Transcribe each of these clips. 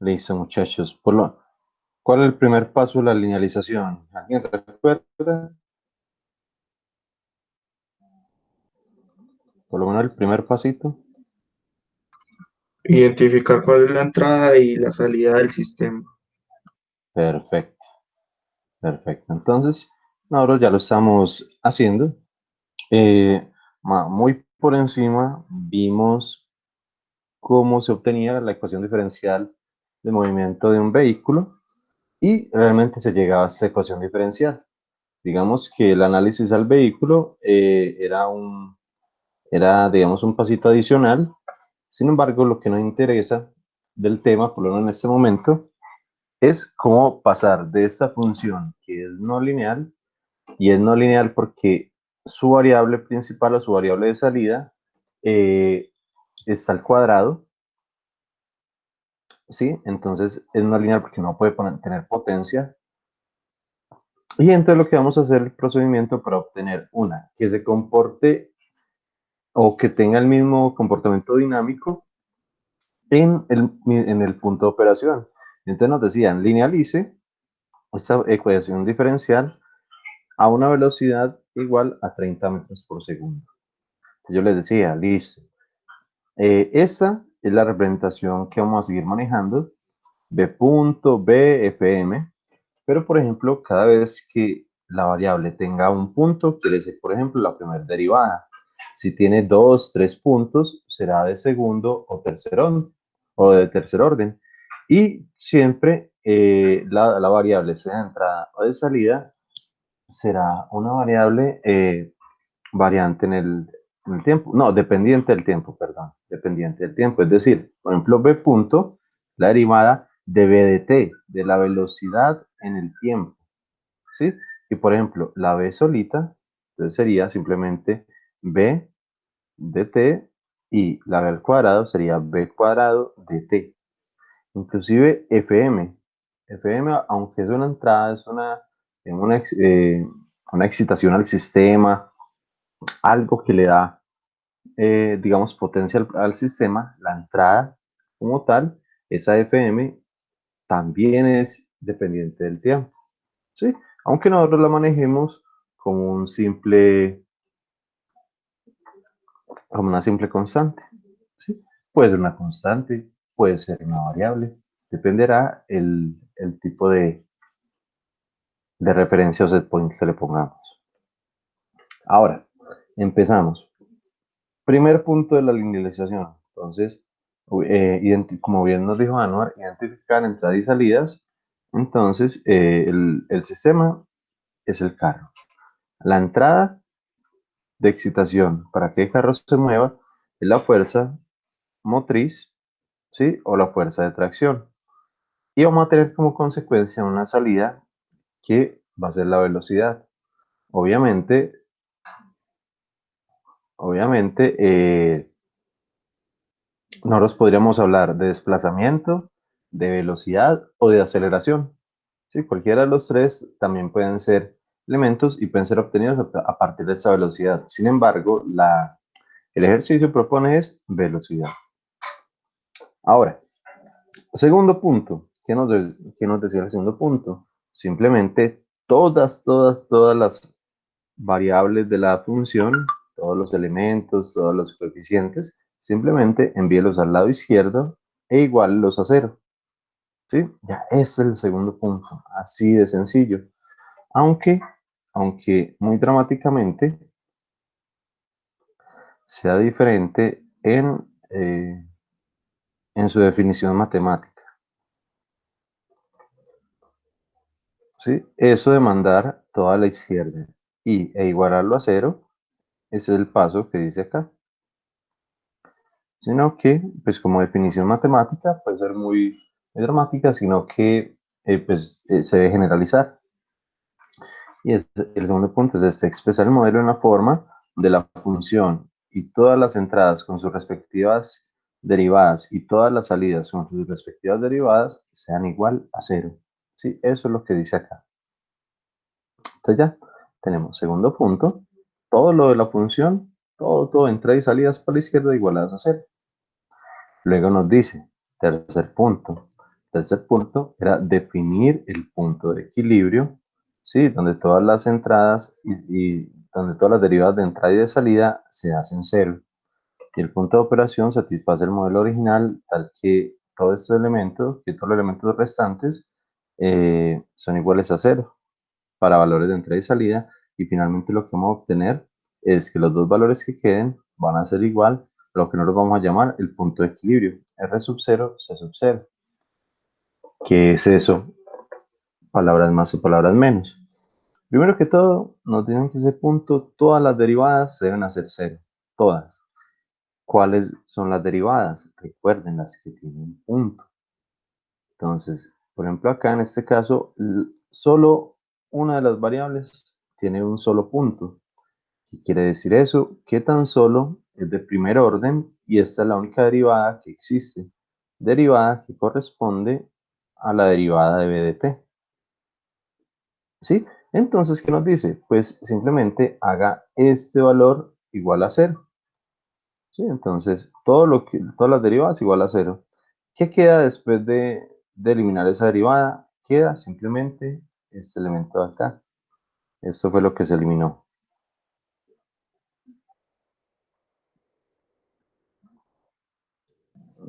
Listo, muchachos. ¿Cuál es el primer paso de la linealización? ¿Alguien recuerda? Por lo menos el primer pasito. Identificar cuál es la entrada y la salida del sistema. Perfecto, perfecto. Entonces, nosotros ya lo estamos haciendo. Eh, Muy por encima vimos cómo se obtenía la ecuación diferencial de movimiento de un vehículo y realmente se llegaba a esta ecuación diferencial. Digamos que el análisis al vehículo era, digamos, un pasito adicional. Sin embargo, lo que nos interesa del tema, por lo menos en este momento, es cómo pasar de esta función que es no lineal, y es no lineal porque su variable principal o su variable de salida eh, está al cuadrado, ¿sí? Entonces es no lineal porque no puede tener potencia. Y entonces lo que vamos a hacer el procedimiento para obtener una que se comporte o que tenga el mismo comportamiento dinámico en el punto de operación. Entonces nos decían, linealice esta ecuación diferencial a una velocidad igual a 30 metros por segundo. Yo les decía, listo. Esta es la representación que vamos a seguir manejando, B punto B FM, pero por ejemplo, cada vez que la variable tenga un punto, quiere decir, por ejemplo, la primera derivada. Si tiene 2, 3 puntos, será de segundo o de tercer orden. Y siempre la variable, sea de entrada o de salida, será una variable variante en el tiempo. No, dependiente del tiempo, perdón. Dependiente del tiempo. Es decir, por ejemplo, B punto, la derivada de B de t, de la velocidad en el tiempo. ¿Sí? Y por ejemplo, la B solita, entonces sería simplemente B de t y la B al cuadrado sería B cuadrado de t. Inclusive FM, aunque es una entrada, es una excitación al sistema, algo que le da, digamos, potencia al sistema, la entrada como tal, esa FM también es dependiente del tiempo, ¿sí? Aunque nosotros la manejemos como como una simple constante, ¿sí? Puede ser una constante, puede ser una variable, dependerá el tipo de referencia o set point que le pongamos. Ahora, empezamos. Primer punto de la linealización. Entonces, como bien nos dijo Anuar, identificar entradas y salidas. Entonces, el sistema es el carro. La entrada de excitación para que el carro se mueva es la fuerza motriz, ¿sí? O la fuerza de tracción. Y vamos a tener como consecuencia una salida que va a ser la velocidad. Obviamente, obviamente, nosotros podríamos hablar de desplazamiento, de velocidad o de aceleración. ¿Sí? Cualquiera de los tres también pueden ser elementos y pueden ser obtenidos a partir de esa velocidad. Sin embargo, el ejercicio propone es velocidad. Ahora, segundo punto. ¿Qué nos decía el segundo punto? Simplemente todas las variables de la función, todos los elementos, todos los coeficientes, simplemente envíelos al lado izquierdo e igualos a cero. ¿Sí? Ya ese es el segundo punto, así de sencillo. Aunque, aunque muy dramáticamente sea diferente en su definición matemática. ¿Sí? Eso de mandar toda la izquierda e igualarlo a cero, ese es el paso que dice acá. Sino que, pues como definición matemática, puede ser muy dramática, sino que se debe generalizar. Y el segundo punto es expresar el modelo en la forma de la función y todas las entradas con sus respectivas derivadas y todas las salidas con sus respectivas derivadas sean igual a 0. Sí, eso es lo que dice acá. Entonces ya tenemos segundo punto, todo lo de la función, todo entradas y salidas por la izquierda igualadas a 0. Luego nos dice, tercer punto era definir el punto de equilibrio, ¿sí? Donde todas las entradas y donde todas las derivadas de entrada y de salida se hacen 0. Y el punto de operación satisface el modelo original tal que todos estos elementos, que todos los elementos restantes son iguales a 0 para valores de entrada y salida. Y finalmente lo que vamos a obtener es que los dos valores que queden van a ser igual a lo que nosotros vamos a llamar el punto de equilibrio, R sub 0, C sub 0. ¿Qué es eso? Palabras más o palabras menos. Primero que todo, nos dicen que ese punto, todas las derivadas deben hacer 0. Todas. ¿Cuáles son las derivadas? Recuerden las que tienen punto. Entonces, por ejemplo, acá en este caso, solo una de las variables tiene un solo punto. ¿Qué quiere decir eso? Que tan solo es de primer orden y esta es la única derivada que existe. Derivada que corresponde a la derivada de b de t. ¿Sí? Entonces, ¿qué nos dice? Pues simplemente haga este valor igual a 0. ¿Sí? Entonces, todas las derivadas igual a 0. ¿Qué queda después de eliminar esa derivada? Queda simplemente este elemento de acá. Esto fue lo que se eliminó.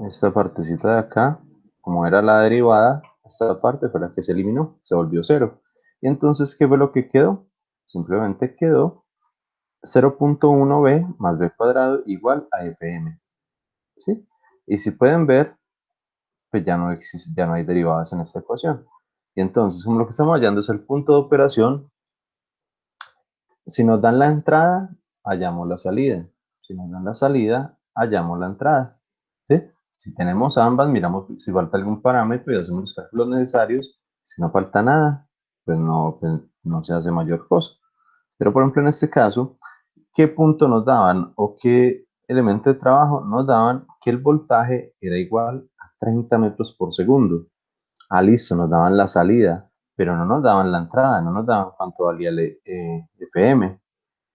Esta partecita de acá, como era la derivada, esta parte fue la que se eliminó, se volvió 0. Y entonces, ¿qué fue lo que quedó? Simplemente quedó 0.1b más b cuadrado igual a fm. ¿Sí? Y si pueden ver, pues ya no existe, ya no hay derivadas en esta ecuación. Y entonces, como lo que estamos hallando es el punto de operación, si nos dan la entrada, hallamos la salida. Si nos dan la salida, hallamos la entrada. ¿Sí? Si tenemos ambas, miramos si falta algún parámetro y hacemos los cálculos necesarios. Si no falta nada, pues no se hace mayor cosa. Pero por ejemplo, en este caso, ¿qué punto nos daban o qué elemento de trabajo nos daban que el voltaje era igual a 30 metros por segundo? Ah, listo, nos daban la salida, pero no nos daban la entrada, no nos daban cuánto valía el FM,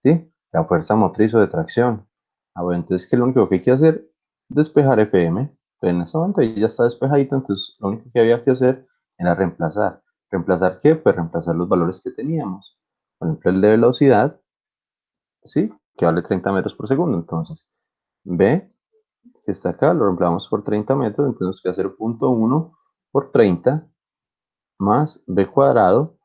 ¿sí? La fuerza motriz o de tracción. Ah, bueno, entonces, ¿qué es lo único que hay que hacer? Despejar FM. Entonces, en este momento ya está despejadito, entonces lo único que había que hacer era reemplazar. ¿Reemplazar qué? Pues reemplazar los valores que teníamos. Por ejemplo, el de velocidad, ¿sí? Que vale 30 metros por segundo. Entonces, B, que está acá, lo reemplazamos por 30 metros, entonces nos queda 0.1 por 30 más b cuadrado,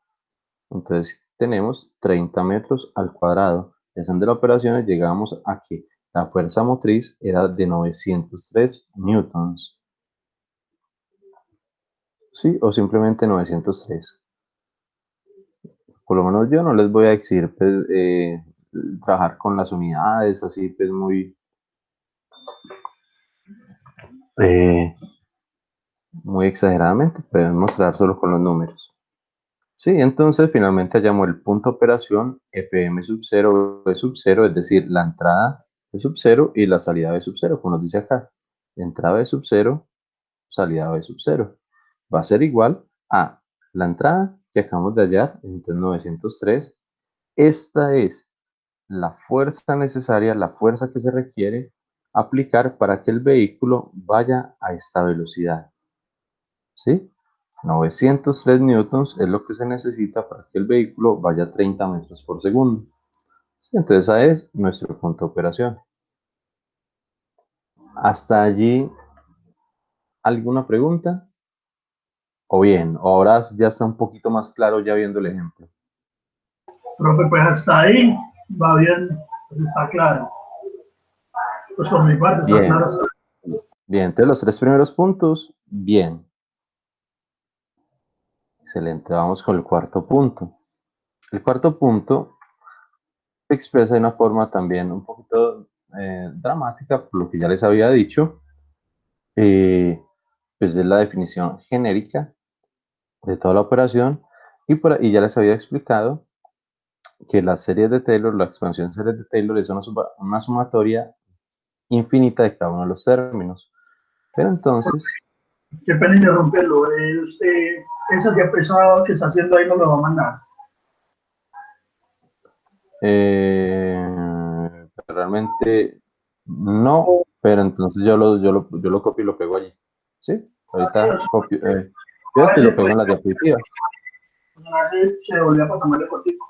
entonces tenemos 30 metros al cuadrado. Haciendo las operaciones llegamos a que la fuerza motriz era de 903 newtons, ¿sí? O simplemente 903. Por lo menos yo no les voy a decir pues, trabajar con las unidades así pues eh, muy exageradamente, pueden mostrar solo con los números. Sí, entonces finalmente hallamos el punto de operación Fm sub 0, B sub 0, es decir, la entrada B sub 0 y la salida B sub 0, como nos dice acá. Entrada B sub 0, salida B sub 0. Va a ser igual a la entrada que acabamos de hallar, entonces 903. Esta es la fuerza necesaria, la fuerza que se requiere aplicar para que el vehículo vaya a esta velocidad. ¿Sí? 903 newtons es lo que se necesita para que el vehículo vaya a 30 metros por segundo. Sí, entonces esa es nuestro punto de operación. Hasta allí, ¿alguna pregunta? O bien, ahora ya está un poquito más claro ya viendo el ejemplo. Profe, pues hasta ahí va bien, pues está claro. Pues por mi parte está Bien, claro. bien, entonces los tres primeros puntos, bien. Excelente, vamos con el cuarto punto. El cuarto punto se expresa de una forma también un poquito dramática, por lo que ya les había dicho. Pues es la definición genérica de toda la operación y ya les había explicado que las series de Taylor, la expansión de series de Taylor es una sumatoria infinita de cada uno de los términos. Pero entonces, Qué pena interrumpirlo. Usted, esa diapositiva que está haciendo ahí no me va a mandar. realmente no, pero entonces yo lo copio y lo pego allí. ¿Sí? Ahorita copio, yo A esto ver y si lo pego puede. en las diapositivas. A ver si se volvió para tomarle fotico.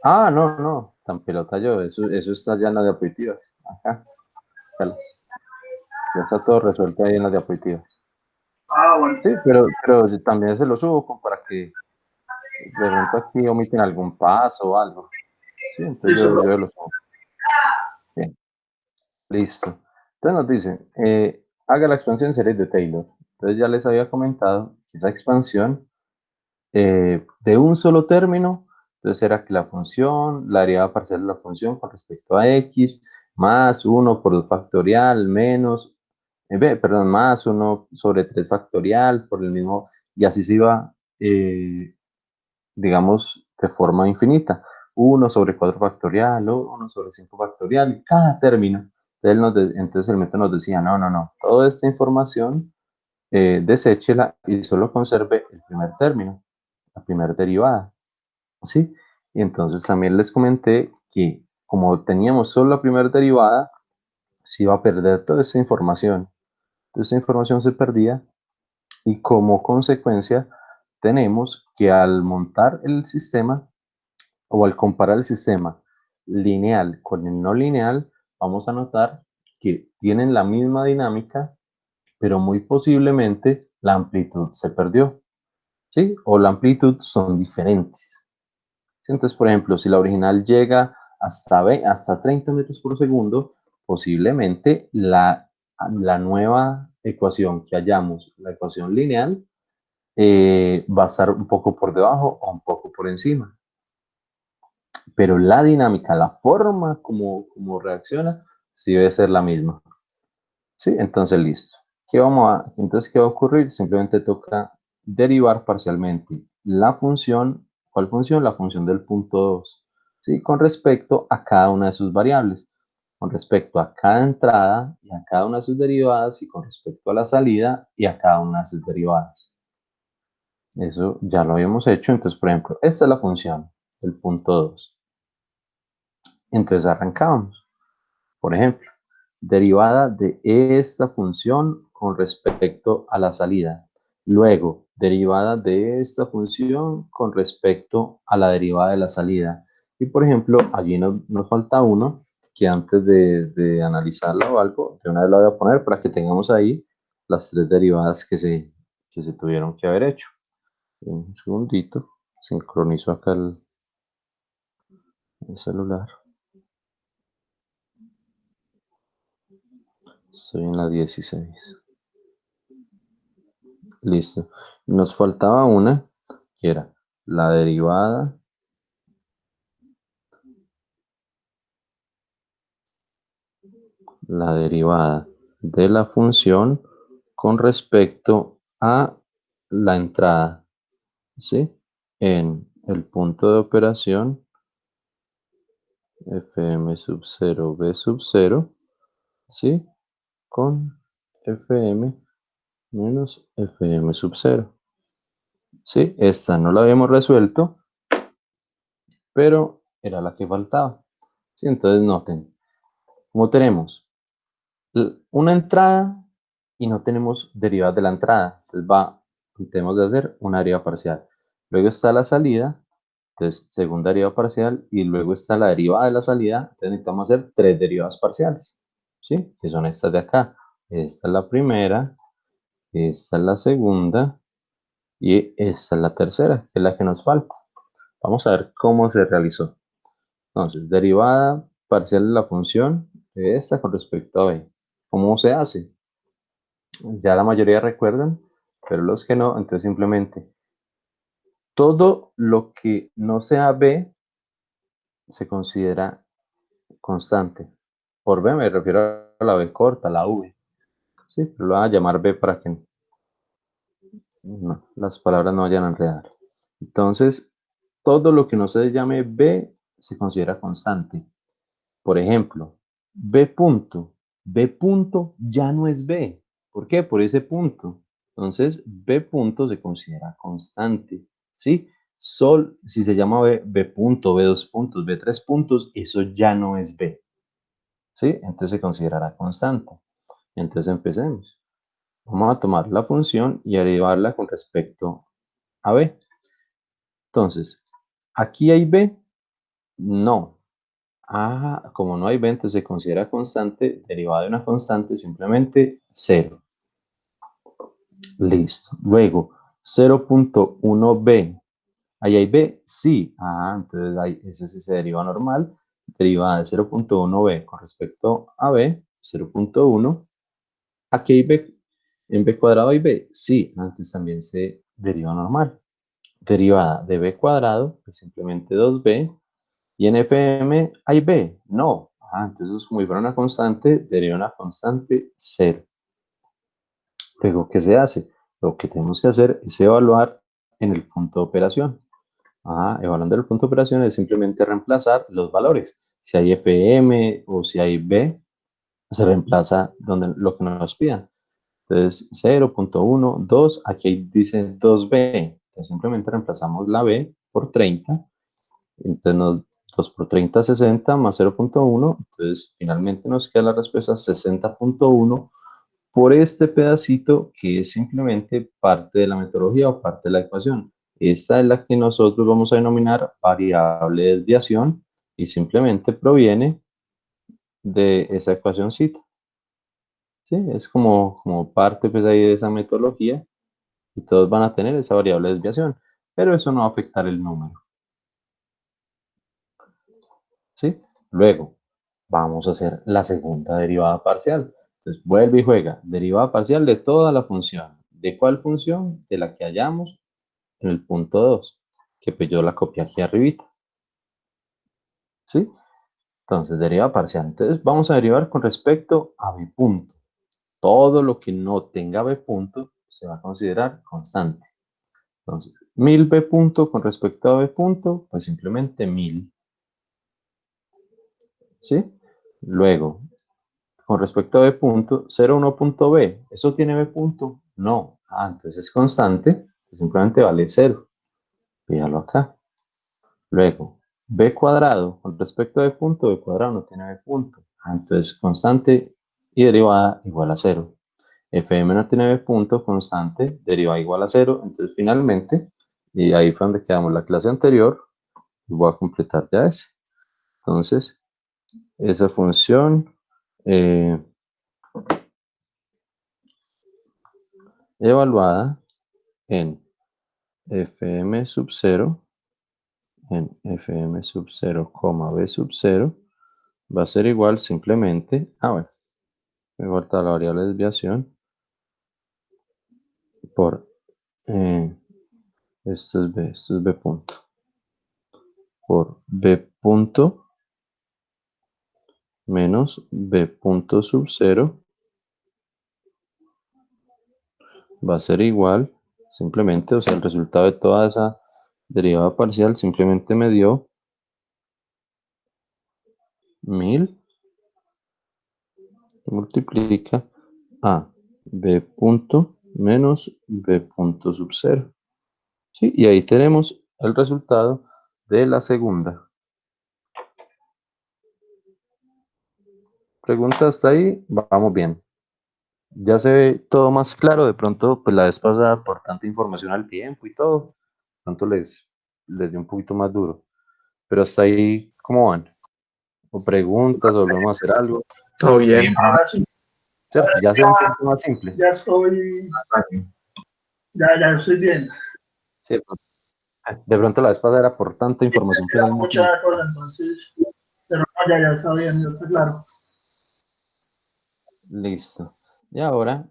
Ah, no, no, tan pelota yo, eso está ya en las diapositivas. Acá, ya está todo resuelto ahí en las diapositivas. Ah, bueno. Sí, pero yo también se lo subo como para que de pronto aquí omiten algún paso o algo. Sí, entonces Listo, yo profe. lo subo. Bien, listo. Entonces nos dice, haga la expansión series de Taylor. Entonces ya les había comentado que esa expansión de un solo término, entonces era que la función, la derivada parcial de la función con respecto a x, más 1 por 2 factorial, menos, perdón, más 1 sobre 3 factorial por el mismo, y así se iba, digamos, de forma infinita. 1 sobre 4 factorial, o 1 sobre 5 factorial, y cada término. Entonces el método nos decía, no, no, no, toda esta información, deséchela y solo conserve el primer término, la primera derivada. ¿Sí? Y entonces también les comenté que como teníamos solo la primera derivada, se iba a perder toda esa información. Toda esa información se perdía y como consecuencia tenemos que al montar el sistema o al comparar el sistema lineal con el no lineal, vamos a notar que tienen la misma dinámica, pero muy posiblemente la amplitud se perdió, ¿sí? O la amplitud son diferentes. Entonces, por ejemplo, si la original llega hasta 30 metros por segundo, posiblemente la nueva ecuación que hallamos, la ecuación lineal, va a estar un poco por debajo o un poco por encima. Pero la dinámica, la forma como reacciona, sí debe ser la misma. ¿Sí? Entonces, listo. Entonces, ¿qué va a ocurrir? Simplemente toca derivar parcialmente la función. ¿Cuál función? La función del punto 2. ¿Sí? Con respecto a cada una de sus variables. Con respecto a cada entrada y a cada una de sus derivadas y con respecto a la salida y a cada una de sus derivadas. Eso ya lo habíamos hecho. Entonces, por ejemplo, esta es la función del punto 2. Entonces arrancamos. Por ejemplo, derivada de esta función con respecto a la salida. Luego, derivada de esta función con respecto a la derivada de la salida. Y por ejemplo, allí nos falta uno que antes de analizarla o algo, de una vez lo voy a poner para que tengamos ahí las tres derivadas que se tuvieron que haber hecho. Un segundito, sincronizo acá el celular. Estoy en la 16. Listo. Nos faltaba una, que era la derivada de la función con respecto a la entrada, ¿sí? En el punto de operación fm sub 0 b sub 0, ¿sí? Con fm menos fm sub 0. ¿Sí? Esta no la habíamos resuelto, pero era la que faltaba. ¿Sí? Entonces noten, como tenemos una entrada y no tenemos derivadas de la entrada. Entonces tenemos de hacer una derivada parcial. Luego está la salida, entonces segunda derivada parcial y luego está la derivada de la salida. Entonces necesitamos hacer tres derivadas parciales, ¿sí? Que son estas de acá. Esta es la primera, esta es la segunda y esta es la tercera, que es la que nos falta. Vamos a ver cómo se realizó. Entonces, derivada parcial de la función de esta con respecto a b. ¿Cómo se hace? Ya la mayoría recuerdan, pero los que no, entonces simplemente todo lo que no sea b se considera constante. Por b me refiero a la b corta, la v. Sí, pero lo van a llamar b para que no, las palabras no vayan a enredar. Entonces, todo lo que no se llame b se considera constante. Por ejemplo, b punto. B punto ya no es b. ¿Por qué? Por ese punto. Entonces, B punto se considera constante, ¿sí? Si se llama B punto, B2 puntos, B3 puntos, eso ya no es B, ¿sí? Entonces se considerará constante. Entonces empecemos. Vamos a tomar la función y derivarla con respecto a B. Entonces, ¿aquí hay B? No. Ah, como no hay B, entonces se considera constante, derivada de una constante, simplemente 0. Listo. Luego, 0.1b. ¿Ahí hay B? Sí. Ah, entonces ahí, ese sí se deriva normal. Derivada de 0.1b con respecto a B, 0.1. ¿Aquí hay B? ¿En B cuadrado hay B? Sí. Antes también se deriva normal. Derivada de B cuadrado, pues simplemente 2b. ¿Y en FM hay B? No. Ah, entonces como si fuera una constante, deriva una constante 0. Luego, ¿qué se hace? Lo que tenemos que hacer es evaluar en el punto de operación. Evaluando el punto de operación es simplemente reemplazar los valores. Si hay FM o si hay B, se reemplaza donde, lo que nos pidan. Entonces, 0.1, 2, aquí dice 2B. Entonces, simplemente reemplazamos la B por 30. Entonces, 2 por 30, 60 más 0.1. Entonces, finalmente nos queda la respuesta 60.1 por este pedacito que es simplemente parte de la metodología o parte de la ecuación. Esta es la que nosotros vamos a denominar variable de desviación y simplemente proviene de esa ecuacióncita. ¿Sí? Es como parte pues, ahí de esa metodología y todos van a tener esa variable de desviación, pero eso no va a afectar el número. ¿Sí? Luego, vamos a hacer la segunda derivada parcial. Entonces, vuelve y juega. Derivada parcial de toda la función. ¿De cuál función? De la que hayamos en el punto 2, que pues yo la copié aquí arribita. ¿Sí? Entonces, derivada parcial. Entonces, vamos a derivar con respecto a B punto. Todo lo que no tenga B punto se va a considerar constante. Entonces, 1000 B punto con respecto a B punto, pues simplemente 1000. ¿Sí? Luego, con respecto a B punto, 0,1.b, ¿eso tiene B punto? No. Entonces es constante, simplemente vale 0. Fíjalo acá. Luego, B cuadrado, con respecto a B punto, B cuadrado no tiene B punto. Entonces constante y derivada igual a 0. FM no tiene B punto, constante, derivada igual a 0. Entonces finalmente, y ahí fue donde quedamos la clase anterior, voy a completar ya ese. Entonces, esa función evaluada en FM sub 0, en FM sub 0, B sub 0, va a ser igual simplemente, bueno, me falta la variable de desviación por, esto es B punto, por B punto menos B punto sub 0 va a ser igual, simplemente, o sea, el resultado de toda esa derivada parcial simplemente me dio 1000 multiplica a B punto menos B punto sub 0. ¿Sí? Y ahí tenemos el resultado de la segunda. Pregunta hasta ahí, vamos bien. Ya se ve todo más claro, de pronto, pues la vez pasada, por tanta información al tiempo y todo, de pronto les dio un poquito más duro. Pero hasta ahí, ¿cómo van? O preguntas, o volvemos a hacer algo. Todo bien. Ahora sí, ¿Cierto? Ya se ve un poquito más simple. ya estoy, ya estoy bien. Sí, de pronto la vez pasada era por tanta información pues, Era al mismo tiempo. mucha cosa, entonces, pero no, ya está bien, ya está claro. Listo. Y ahora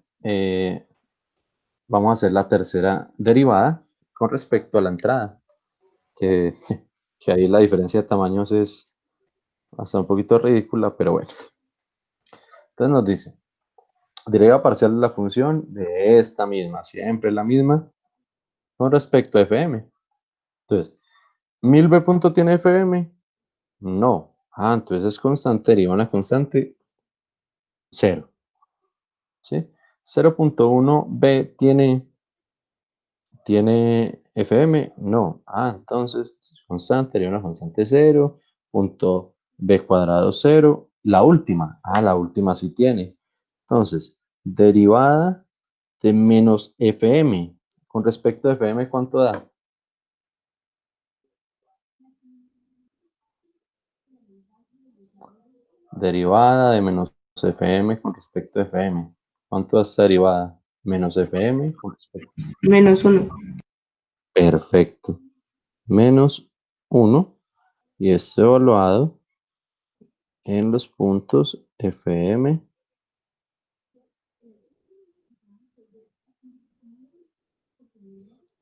vamos a hacer la tercera derivada con respecto a la entrada, que, que ahí la diferencia de tamaños es hasta un poquito ridícula, pero bueno. Entonces nos dice, derivada parcial de la función de esta misma, siempre la misma, con respecto a FM. Entonces, 1000b punto tiene FM, no. Entonces es constante, deriva una constante, 0. ¿Sí? 0.1b tiene FM, no. Entonces constante sería una constante 0, punto b cuadrado 0. La última, la última sí tiene. Entonces, derivada de menos FM. Con respecto a FM, ¿cuánto da? Derivada de menos FM con respecto a FM. ¿Cuánto da esta derivada? Menos FM con respecto a... Menos 1. Perfecto. Menos 1 y es evaluado en los puntos FM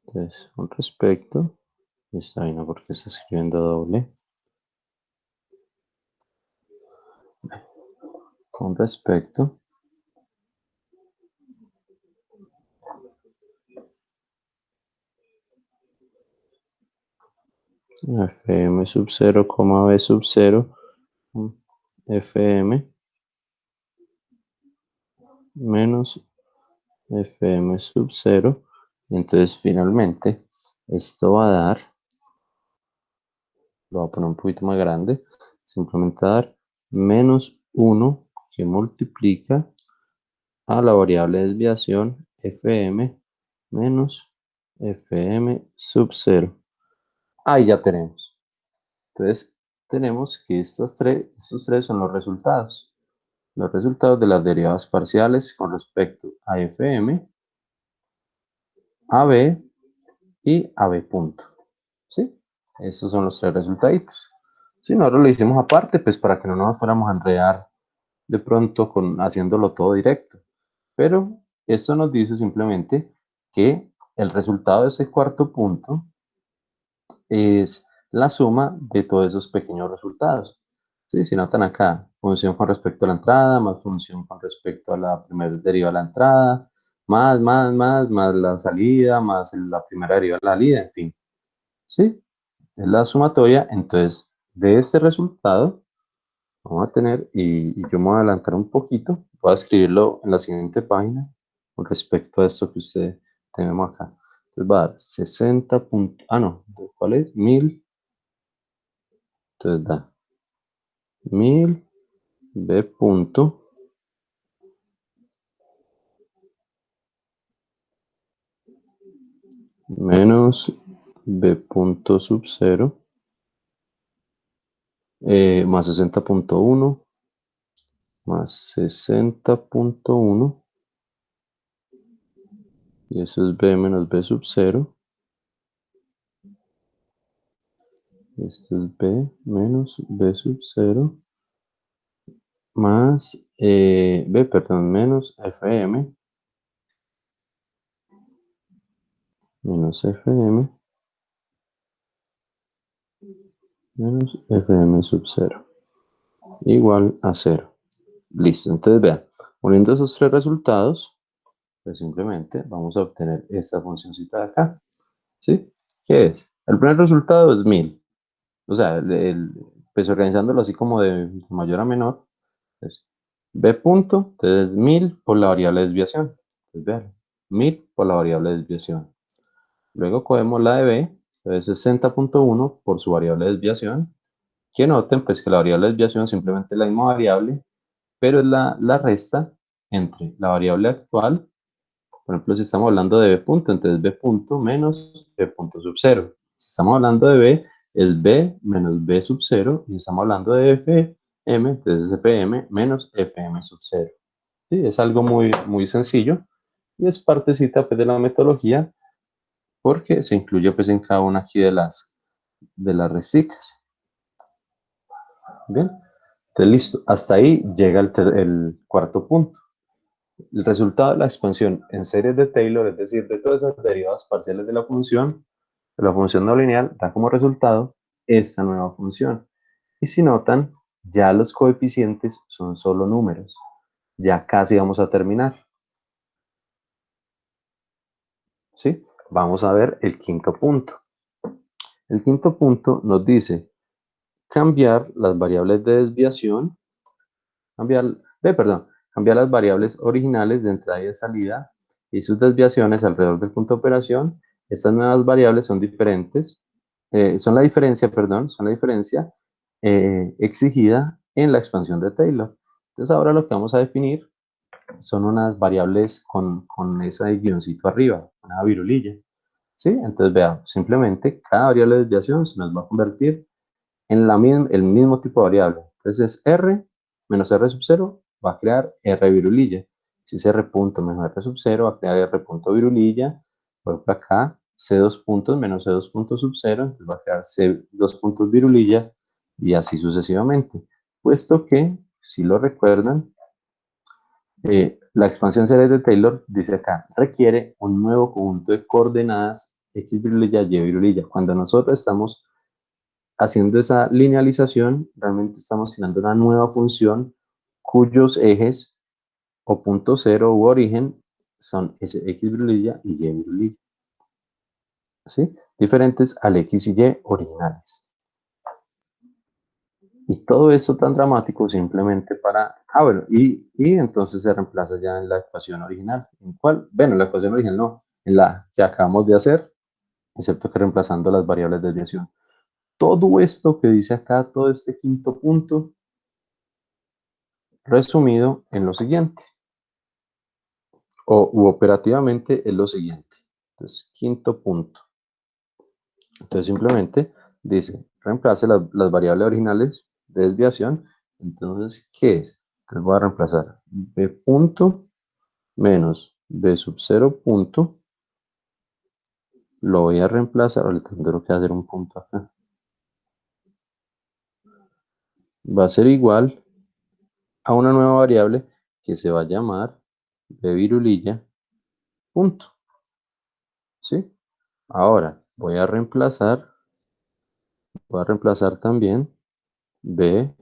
entonces con respecto está ahí, no porque está escribiendo doble con respecto FM sub 0, B sub 0 FM menos FM sub 0 y entonces finalmente esto va a dar, lo voy a poner un poquito más grande, simplemente a dar menos 1 que multiplica a la variable de desviación FM menos FM sub 0. Ahí ya tenemos. Entonces tenemos que estos tres son los resultados. Los resultados de las derivadas parciales con respecto a FM, a B y a B punto. ¿Sí? Esos son los tres resultados. Si nosotros lo hicimos aparte, pues para que no nos fuéramos a enredar de pronto haciéndolo todo directo. Pero esto nos dice simplemente que el resultado de ese cuarto punto es la suma de todos esos pequeños resultados. ¿Sí? Si notan acá, función con respecto a la entrada, más función con respecto a la primera derivada de la entrada, más la salida, más la primera derivada de la salida, en fin. ¿Sí? Es la sumatoria, entonces, de este resultado, vamos a tener, y yo me voy a adelantar un poquito, voy a escribirlo en la siguiente página, con respecto a esto que ustedes tenemos acá. Entonces va a dar 60 puntos, no, ¿cuál es? 1000, entonces da 1000 B punto menos B punto sub 0 más 60.1 más 60.1 y eso es B menos B sub 0. Esto es B menos B sub 0 más menos FM menos FM menos FM sub 0 igual a 0. Listo, entonces vean, uniendo esos tres resultados, pues simplemente vamos a obtener esta funcióncita de acá. ¿Sí? ¿Qué es? El primer resultado es 1000. O sea, pues organizándolo así como de mayor a menor, es B punto, entonces 1000 por la variable de desviación. Entonces vean, 1000 por la variable de desviación. Luego cogemos la de B, entonces 60.1 por su variable de desviación. Que noten pues que la variable de desviación simplemente es la misma variable, pero es la resta entre la variable actual. Por ejemplo, si estamos hablando de B punto, entonces B punto menos B punto sub 0. Si estamos hablando de B, es B menos B sub 0. Y si estamos hablando de FM, entonces es FM menos FM sub 0. ¿Sí? Es algo muy, muy sencillo y es partecita pues, de la metodología porque se incluye pues, en cada una aquí de las resticas. Bien, entonces listo. Hasta ahí llega el cuarto punto. El resultado de la expansión en series de Taylor, es decir, de todas esas derivadas parciales de la función no lineal, da como resultado esta nueva función. Y si notan, ya los coeficientes son solo números. Ya casi vamos a terminar. ¿Sí? Vamos a ver el quinto punto. El quinto punto nos dice cambiar las variables de desviación, cambiar las variables originales de entrada y de salida y sus desviaciones alrededor del punto de operación. Estas nuevas variables son diferentes, son la diferencia exigida en la expansión de Taylor. Entonces ahora lo que vamos a definir son unas variables con ese guioncito arriba, una virulilla. ¿Sí? Entonces veamos, simplemente cada variable de desviación se nos va a convertir en el mismo tipo de variable. Entonces R menos R sub 0 va a crear R virulilla. Si es R punto menos R sub 0 va a crear R punto virulilla. Por acá C2 puntos menos C2 puntos sub 0, entonces va a crear C2 puntos virulilla y así sucesivamente. Puesto que, si lo recuerdan, la expansión series de Taylor, dice acá, requiere un nuevo conjunto de coordenadas X virulilla, Y virulilla. Cuando nosotros estamos haciendo esa linealización, realmente estamos tirando una nueva función cuyos ejes o punto cero u origen son ese X virulilla y Y virulilla. ¿Sí? Diferentes al X y Y originales. Y todo eso tan dramático simplemente para... bueno, y entonces se reemplaza ya en la ecuación original. ¿En cuál? Bueno, en la ecuación original no, en la que acabamos de hacer, excepto que reemplazando las variables de desviación. Todo esto que dice acá, todo este quinto punto, resumido en lo siguiente, u operativamente es lo siguiente. Entonces, quinto punto. Entonces, simplemente dice, reemplace las variables originales de desviación. Entonces, ¿qué es? Entonces voy a reemplazar b punto menos b sub 0 punto. Lo voy a reemplazar, ahorita tendré que hacer un punto acá. Va a ser igual a una nueva variable que se va a llamar b virulilla punto. ¿Sí? Ahora voy a reemplazar también b.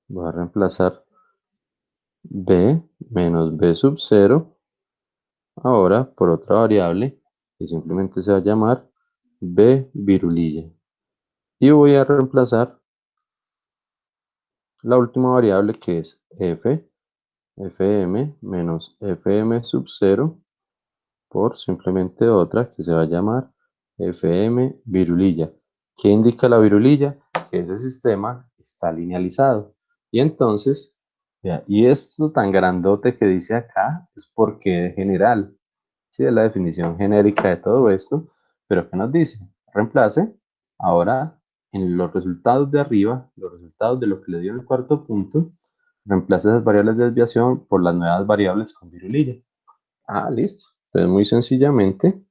Voy a reemplazar b menos b sub 0 ahora por otra variable que simplemente se va a llamar b virulilla. Y voy a reemplazar la última variable que es fm menos fm sub 0 por simplemente otra que se va a llamar fm virulilla. ¿Qué indica la virulilla? Que ese sistema está linealizado. Y entonces, y esto tan grandote que dice acá es porque es general. Sí, es la definición genérica de todo esto. Pero ¿qué nos dice? Reemplace ahora en los resultados de arriba, los resultados de lo que le dio en el cuarto punto, reemplace esas variables de desviación por las nuevas variables con virulilla. Listo. Entonces, muy sencillamente,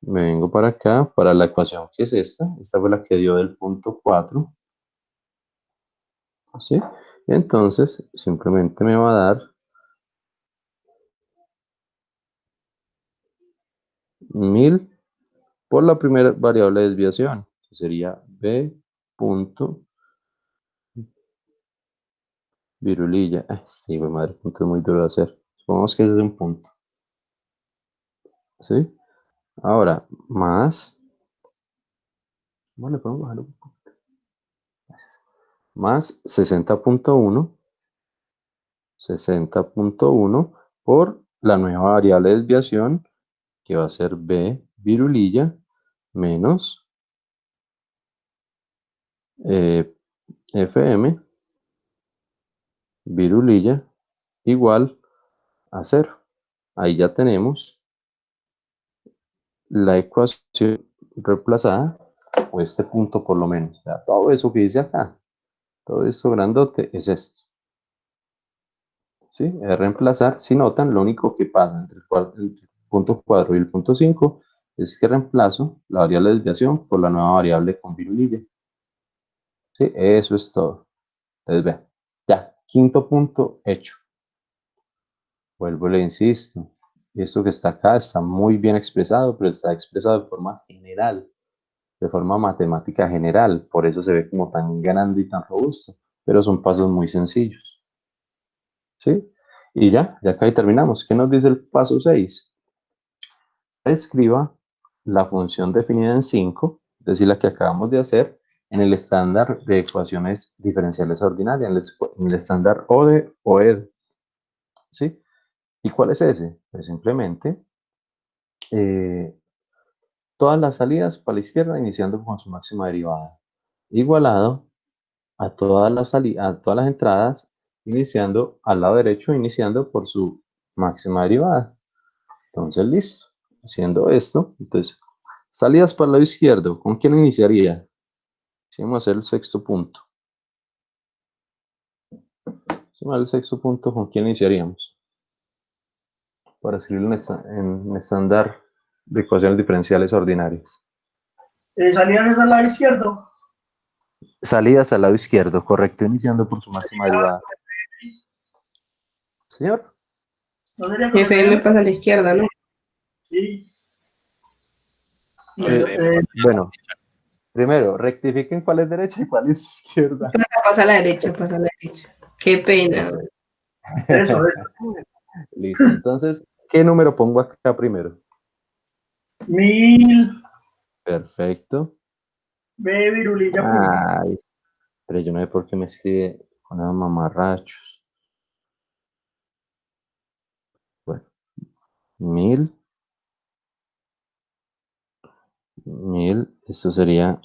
me vengo para acá, para la ecuación que es esta. Esta fue la que dio del punto 4. ¿Sí? Entonces, simplemente me va a dar 1000 por la primera variable de desviación, que sería b punto virulilla. Sí, madre, punto es muy duro de hacer. Supongamos que ese es un punto. ¿Sí? Ahora, más. Bueno, podemos bajarlo un poco. Más 60.1 por la nueva variable de desviación que va a ser b virulilla menos fm virulilla igual a 0. Ahí ya tenemos la ecuación reemplazada, o este punto por lo menos. O sea, todo eso que dice acá, todo esto grandote es esto. ¿Sí? Es reemplazar. Si notan, lo único que pasa entre el punto 4 y el punto 5 es que reemplazo la variable de desviación por la nueva variable con virulilla. ¿Sí? Eso es todo. Entonces vean, ya, quinto punto hecho. Vuelvo y le insisto, esto que está acá está muy bien expresado, pero está expresado de forma general, de forma matemática general, por eso se ve como tan grande y tan robusto, pero son pasos muy sencillos. ¿Sí? Y ya acá y terminamos. ¿Qué nos dice el paso 6? Escriba la función definida en 5, es decir, la que acabamos de hacer, en el estándar de ecuaciones diferenciales ordinarias, en el estándar ODE o ED. ¿Sí? ¿Y cuál es ese? Pues simplemente todas las salidas para la izquierda iniciando con su máxima derivada, igualado a a todas las entradas iniciando al lado derecho, iniciando por su máxima derivada. Entonces, listo. Haciendo esto, entonces, salidas para el lado izquierdo, ¿con quién iniciaría? Si vamos a hacer el sexto punto. Si vamos a hacer el sexto punto, ¿con quién iniciaríamos? Para escribirlo en estándar de ecuaciones diferenciales ordinarias. Salidas es al lado izquierdo. Salidas al lado izquierdo, correcto, iniciando por su máxima derivada. Señor. ¿No sería con FM pasa a la izquierda, ¿no? Sí. Bueno, primero, rectifiquen cuál es derecha y cuál es izquierda. Pasa a la derecha, pasa a la derecha. Qué pena. Eso. Listo, entonces, ¿qué número pongo acá primero? 1000. Perfecto. B, virulilla. Ay, pero yo no sé por qué me escribe con esos mamarrachos. Bueno, 1000, esto sería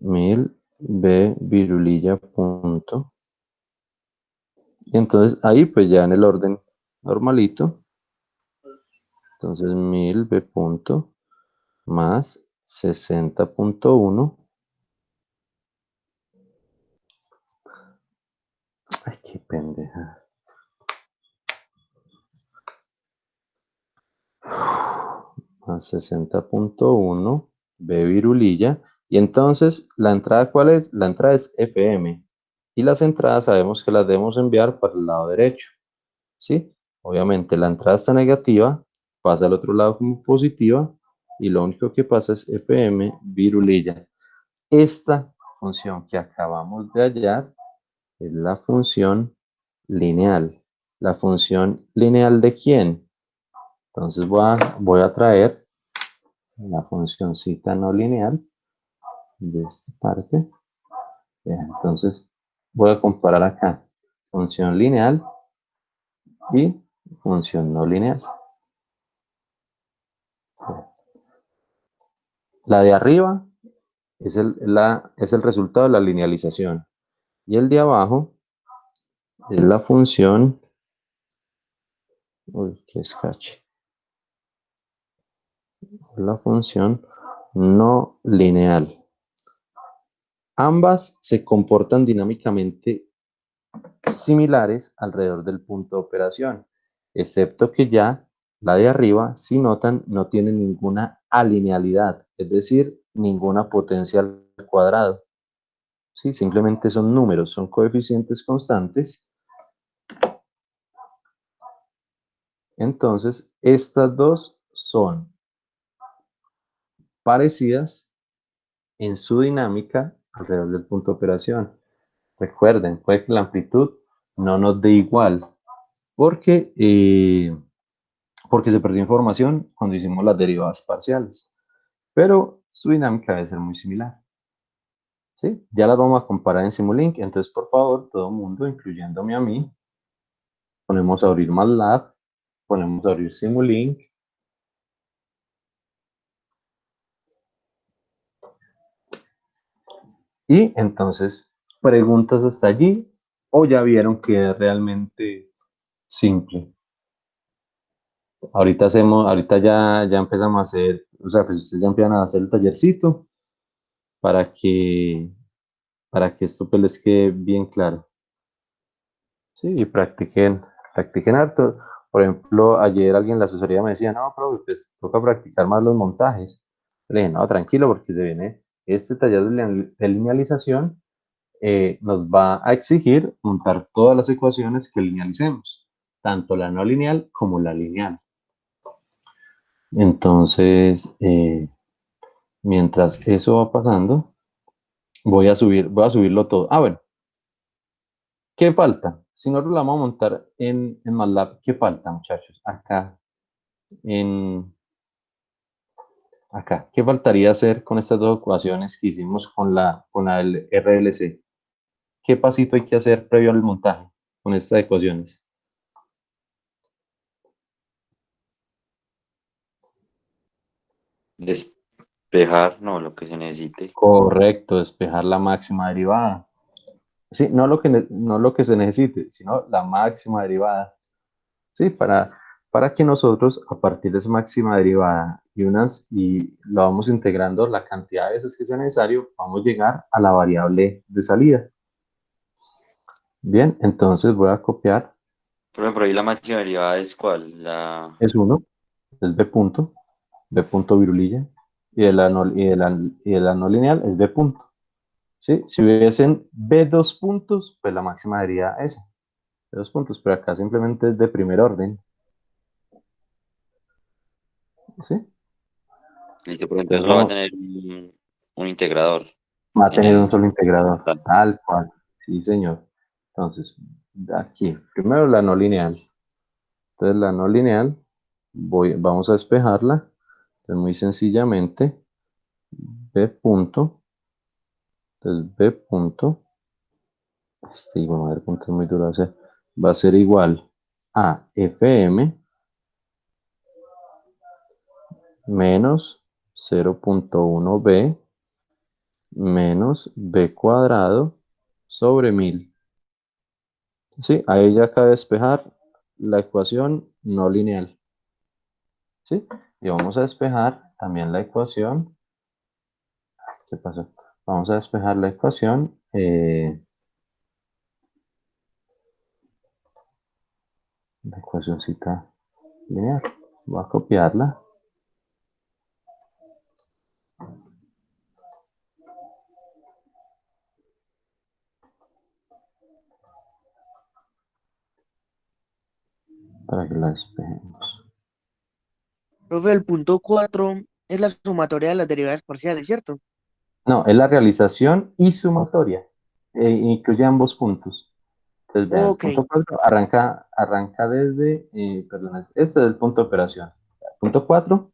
1000 B virulilla punto. Y entonces ahí pues ya en el orden normalito. Entonces 1000 B punto más 60.1. Ay, qué pendeja. Más 60.1 B virulilla. Y entonces, ¿la entrada cuál es? La entrada es FM. Y las entradas sabemos que las debemos enviar para el lado derecho. ¿Sí? Obviamente la entrada está negativa, pasa al otro lado como positiva. Y lo único que pasa es FM virulilla. Esta función que acabamos de hallar es la función lineal. ¿La función lineal de quién? Entonces voy a traer la funcióncita no lineal de esta parte. Entonces voy a comparar acá función lineal y función no lineal. La de arriba es el resultado de la linealización y el de abajo es la función, uy, qué escache, la función no lineal. Ambas se comportan dinámicamente similares alrededor del punto de operación, excepto que ya la de arriba, si notan, no tiene ninguna alinealidad, es decir, ninguna potencia al cuadrado. Sí, simplemente son números, son coeficientes constantes. Entonces, estas dos son parecidas en su dinámica alrededor del punto de operación. Recuerden, puede que la amplitud no nos dé igual, porque se perdió información cuando hicimos las derivadas parciales, pero su dinámica debe ser muy similar. ¿Sí? Ya las vamos a comparar en Simulink, entonces por favor, todo el mundo, incluyéndome a mí, ponemos a abrir MATLAB, ponemos a abrir Simulink. Y entonces, preguntas hasta allí, o ya vieron que es realmente simple. Ahorita ya empezamos a hacer, o sea, pues ustedes ya empiezan a hacer el tallercito para que, esto pues les quede bien claro. Sí, y practiquen harto. Por ejemplo, ayer alguien en la asesoría me decía, no, profe, pues toca practicar más los montajes. Le dije, no, tranquilo, porque se viene este taller de linealización, nos va a exigir montar todas las ecuaciones que linealicemos, tanto la no lineal como la lineal. Entonces, mientras eso va pasando, voy a subirlo todo. Ah, bueno, ¿qué falta? Si nosotros la vamos a montar en MATLAB, ¿qué falta, muchachos? Acá, Acá, ¿qué faltaría hacer con estas dos ecuaciones que hicimos con la del RLC? ¿Qué pasito hay que hacer previo al montaje con estas ecuaciones? Despejar, no, lo que se necesite. Correcto, despejar la máxima derivada. Sí, no lo que se necesite, sino la máxima derivada. Sí, para que nosotros, a partir de esa máxima derivada y lo vamos integrando la cantidad de veces que sea necesario, vamos a llegar a la variable de salida. Bien, entonces voy a copiar, Por ejemplo, ahí la máxima derivada es ¿cuál? es 1, es B punto virulilla, y de la no lineal es B punto. ¿Sí? Si hubiesen B2 puntos, pues la máxima derivada es esa, B2 puntos, pero acá simplemente es de primer orden. ¿Sí? Listo, pero entonces Entonces solo va a vamos, tener un integrador va a en tener un el solo integrador, total. tal cual. Sí, señor. Entonces, aquí, primero la no lineal. Entonces la no lineal, vamos a despejarla. Entonces muy sencillamente, B punto, entonces B punto, hijo de madre, punto es muy duro de hacer, va a ser igual a Fm menos 0,1b menos b cuadrado sobre 1000. ¿Sí? Ahí ya acaba de despejar la ecuación no lineal. ¿Sí? Y vamos a despejar también la ecuación. ¿Qué pasó? Vamos a despejar la ecuacióncita lineal. Voy a copiarla. Para que la despejemos. Profe, el punto 4 es la sumatoria de las derivadas parciales, ¿cierto? No, es la realización y sumatoria. Incluye ambos puntos. Entonces, vean, el Ok, punto 4 arranca desde, perdón, este es el punto de operación. Punto 4,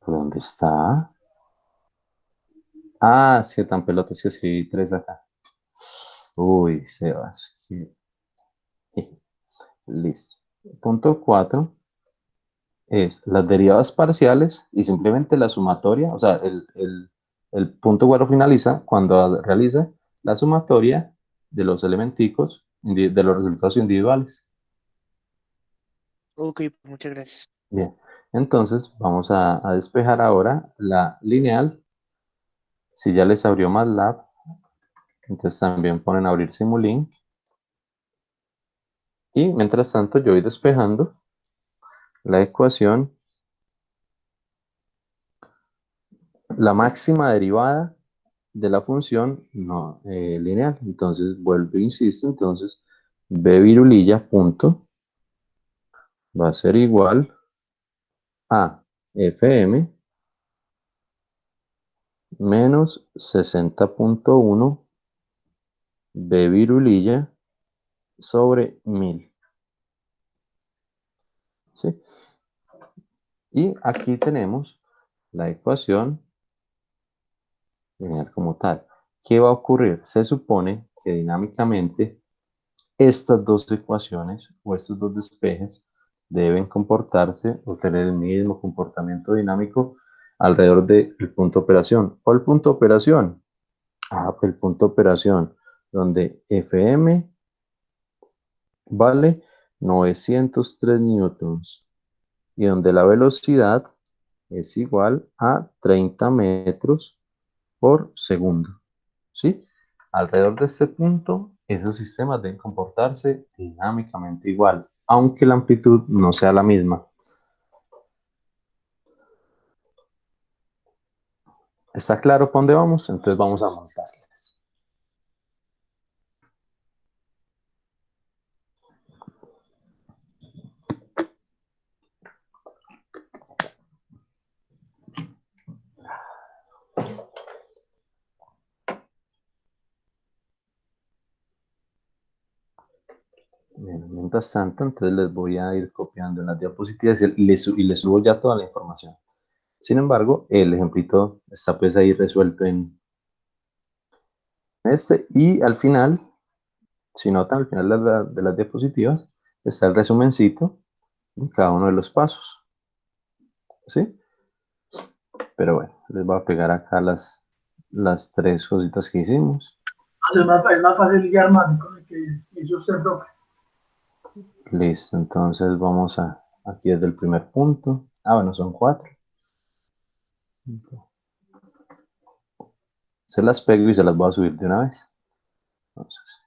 ¿por dónde está? Ah, sí, tan pelota, sí escribí 3 acá. Uy, Sebas. Listo. Punto 4 es las derivadas parciales y simplemente la sumatoria, o sea, el punto 4 finaliza cuando realiza la sumatoria de los elementicos, de los resultados individuales. ok, muchas gracias. Bien, entonces vamos a despejar ahora la lineal. Si ya les abrió MATLAB, entonces también ponen a abrir Simulink. Y mientras tanto yo voy despejando la ecuación, la máxima derivada de la función no lineal. Entonces vuelvo e insisto, entonces b virulilla punto va a ser igual a fm menos 60,1 b virulilla sobre 1000. ¿Sí? Y aquí tenemos la ecuación lineal como tal. ¿Qué va a ocurrir? Se supone que dinámicamente estas dos ecuaciones o estos dos despejes deben comportarse o tener el mismo comportamiento dinámico alrededor del punto de operación. ¿Cuál punto de operación? Ah, pues el punto de operación donde Fm vale 903 newtons y donde la velocidad es igual a 30 metros por segundo. ¿Sí? Alrededor de este punto, esos sistemas deben comportarse dinámicamente igual, aunque la amplitud no sea la misma. ¿Está claro para dónde vamos? Entonces vamos a montarlas. Bien, mientras tanto, entonces les voy a ir copiando en las diapositivas y les subo ya toda la información. Sin embargo, el ejemplito está pues ahí resuelto en este, y al final, si notan, al final de las diapositivas está el resumencito de cada uno de los pasos, ¿sí? Pero bueno, les voy a pegar acá las tres cositas que hicimos. Es más fácil guiar más con el que hizo usted, profe. Listo, entonces vamos aquí desde el primer punto. Ah, bueno, son 4. Se las pego y se las voy a subir de una vez. Entonces,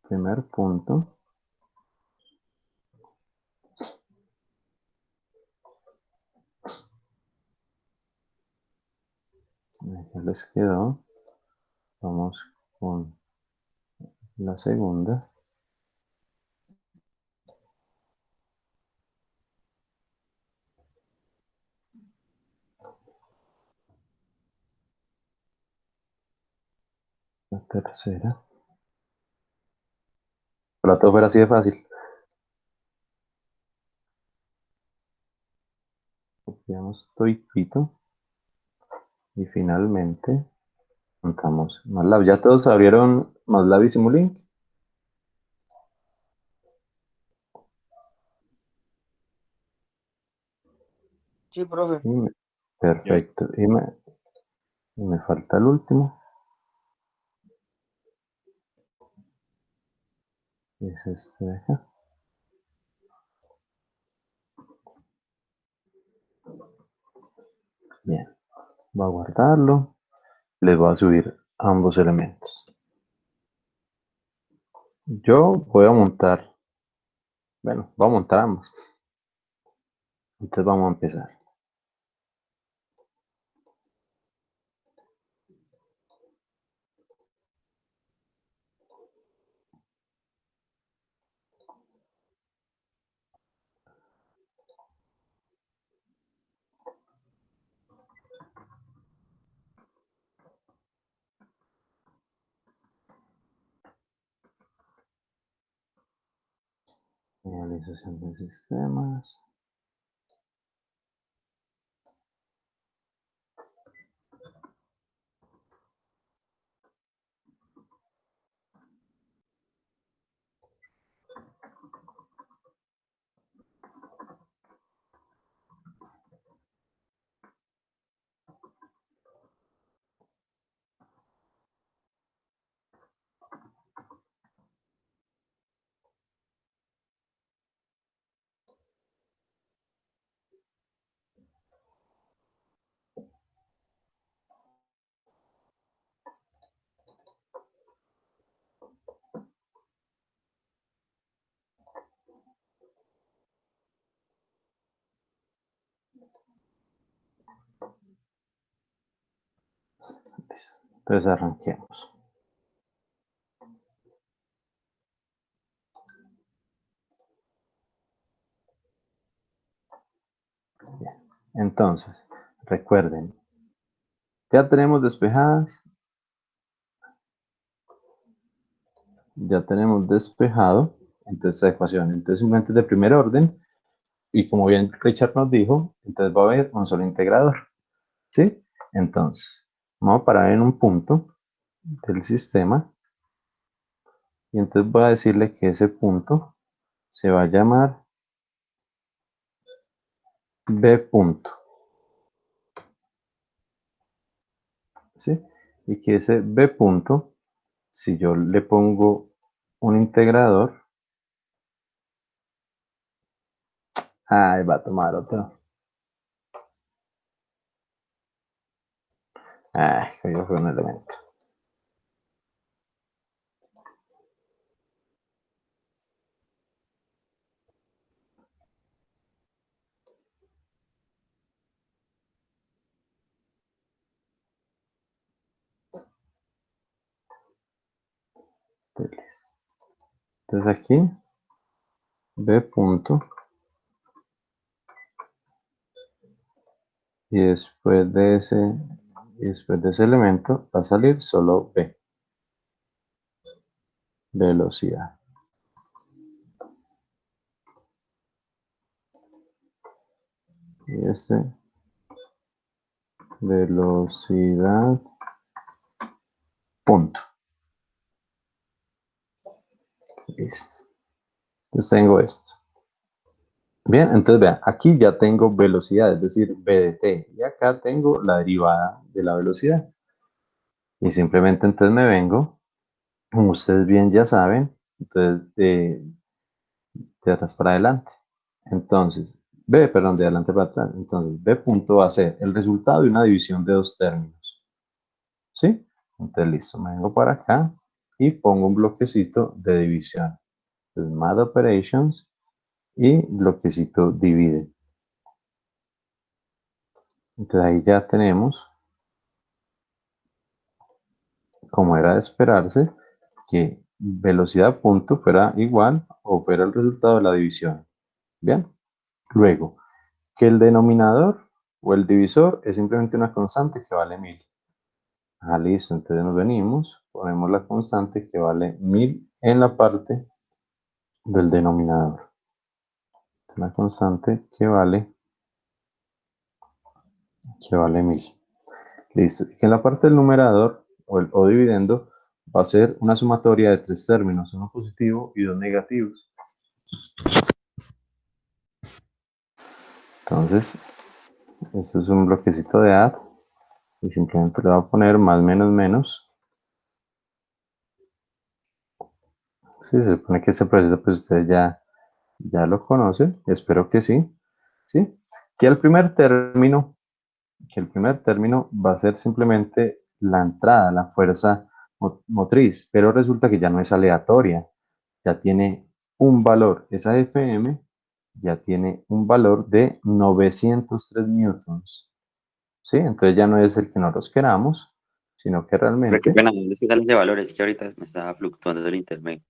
primer punto. Ya les quedó. Vamos con la segunda. La tercera. Ojalá todo fuera así de fácil. Copiamos toitito. Y finalmente, montamos MATLAB. ¿Ya todos abrieron MATLAB y Simulink? Sí, profe. Perfecto. Y me falta el último. Es este de acá. Bien. Voy a guardarlo. Les voy a subir ambos elementos. Yo voy a montar, bueno, voy a montar ambos. Entonces vamos a empezar. Realización de sistemas. Entonces arranquemos. Bien. Entonces, recuerden, ya tenemos despejadas, ya tenemos despejado, entonces esta ecuación, entonces simplemente es de primer orden, y como bien Richard nos dijo, entonces va a haber un solo integrador, ¿sí? Entonces, vamos a parar en un punto del sistema, y entonces voy a decirle que ese punto se va a llamar B punto, ¿sí? Y que ese B punto, si yo le pongo un integrador, va a tomar otro. Yo fue un elemento. Entonces aquí, B punto, y después de ese elemento va a salir solo B, velocidad. Y este velocidad punto. Listo. Entonces tengo esto. Bien, entonces vean, aquí ya tengo velocidad, es decir, v de t, y acá tengo la derivada de la velocidad. Y simplemente entonces me vengo, como ustedes bien ya saben, entonces de atrás para adelante. Entonces, perdón, de adelante para atrás. Entonces, b punto va a ser el resultado de una división de dos términos. ¿Sí? Entonces, listo, me vengo para acá y pongo un bloquecito de división. Entonces, math operations y bloquecito divide. Entonces, ahí ya tenemos, como era de esperarse, que velocidad punto fuera igual o fuera el resultado de la división. Bien. Luego, que el denominador o el divisor es simplemente una constante que vale 1000. Listo, entonces nos venimos, ponemos la constante que vale 1000 en la parte del denominador. La constante que vale 1000. Listo, y que en la parte del numerador o dividendo va a ser una sumatoria de tres términos, uno positivo y dos negativos. Entonces, esto es un bloquecito de add y simplemente le voy a poner más menos menos. Sí, se supone que ese proceso pues ustedes ya lo conocen, espero que sí. ¿Sí? Que el primer término va a ser simplemente la entrada, la fuerza motriz, pero resulta que ya no es aleatoria, ya tiene un valor, esa Fm ya tiene un valor de 903 newtons. ¿Sí? Entonces ya no es el que nosotros queramos, sino que Pero qué realmente pena, ¿dónde salen de valores? Que ahorita me estaba fluctuando el internet.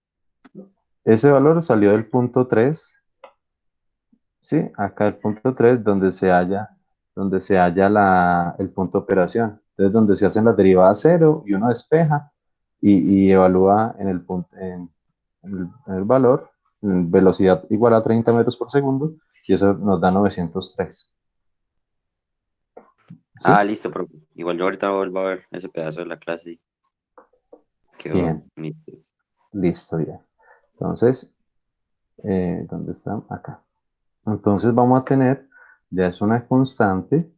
ese valor salió del punto 3. Sí, acá el punto 3 donde se halla el punto de operación. Entonces, donde se hacen las derivadas cero y uno despeja y evalúa en el punto, en el valor, en velocidad igual a 30 metros por segundo, y eso nos da 903. ¿Sí? Ah, listo, pero igual yo ahorita vuelvo a ver ese pedazo de la clase y quedó Bien, nítido. listo, bien. Entonces, ¿dónde está? Acá. Entonces vamos a tener, ya es una constante,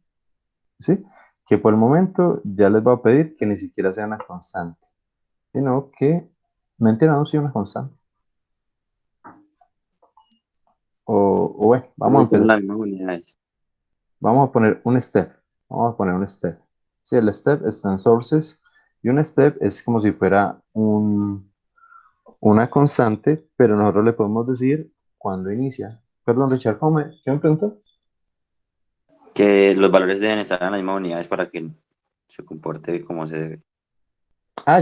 ¿sí? Que por el momento ya les voy a pedir que ni siquiera sea una constante, sino que, mentira, no sea una constante. O bueno, vamos a Ahí tienen empezar. las mismas unidades. Vamos a poner un step. Vamos a poner un step. Sí, el step está en sources y un step es como si fuera una constante, pero nosotros le podemos decir cuándo inicia. Perdón, Richard, ¿qué me preguntó? Que los valores deben estar en las mismas unidades para que se comporte como se debe.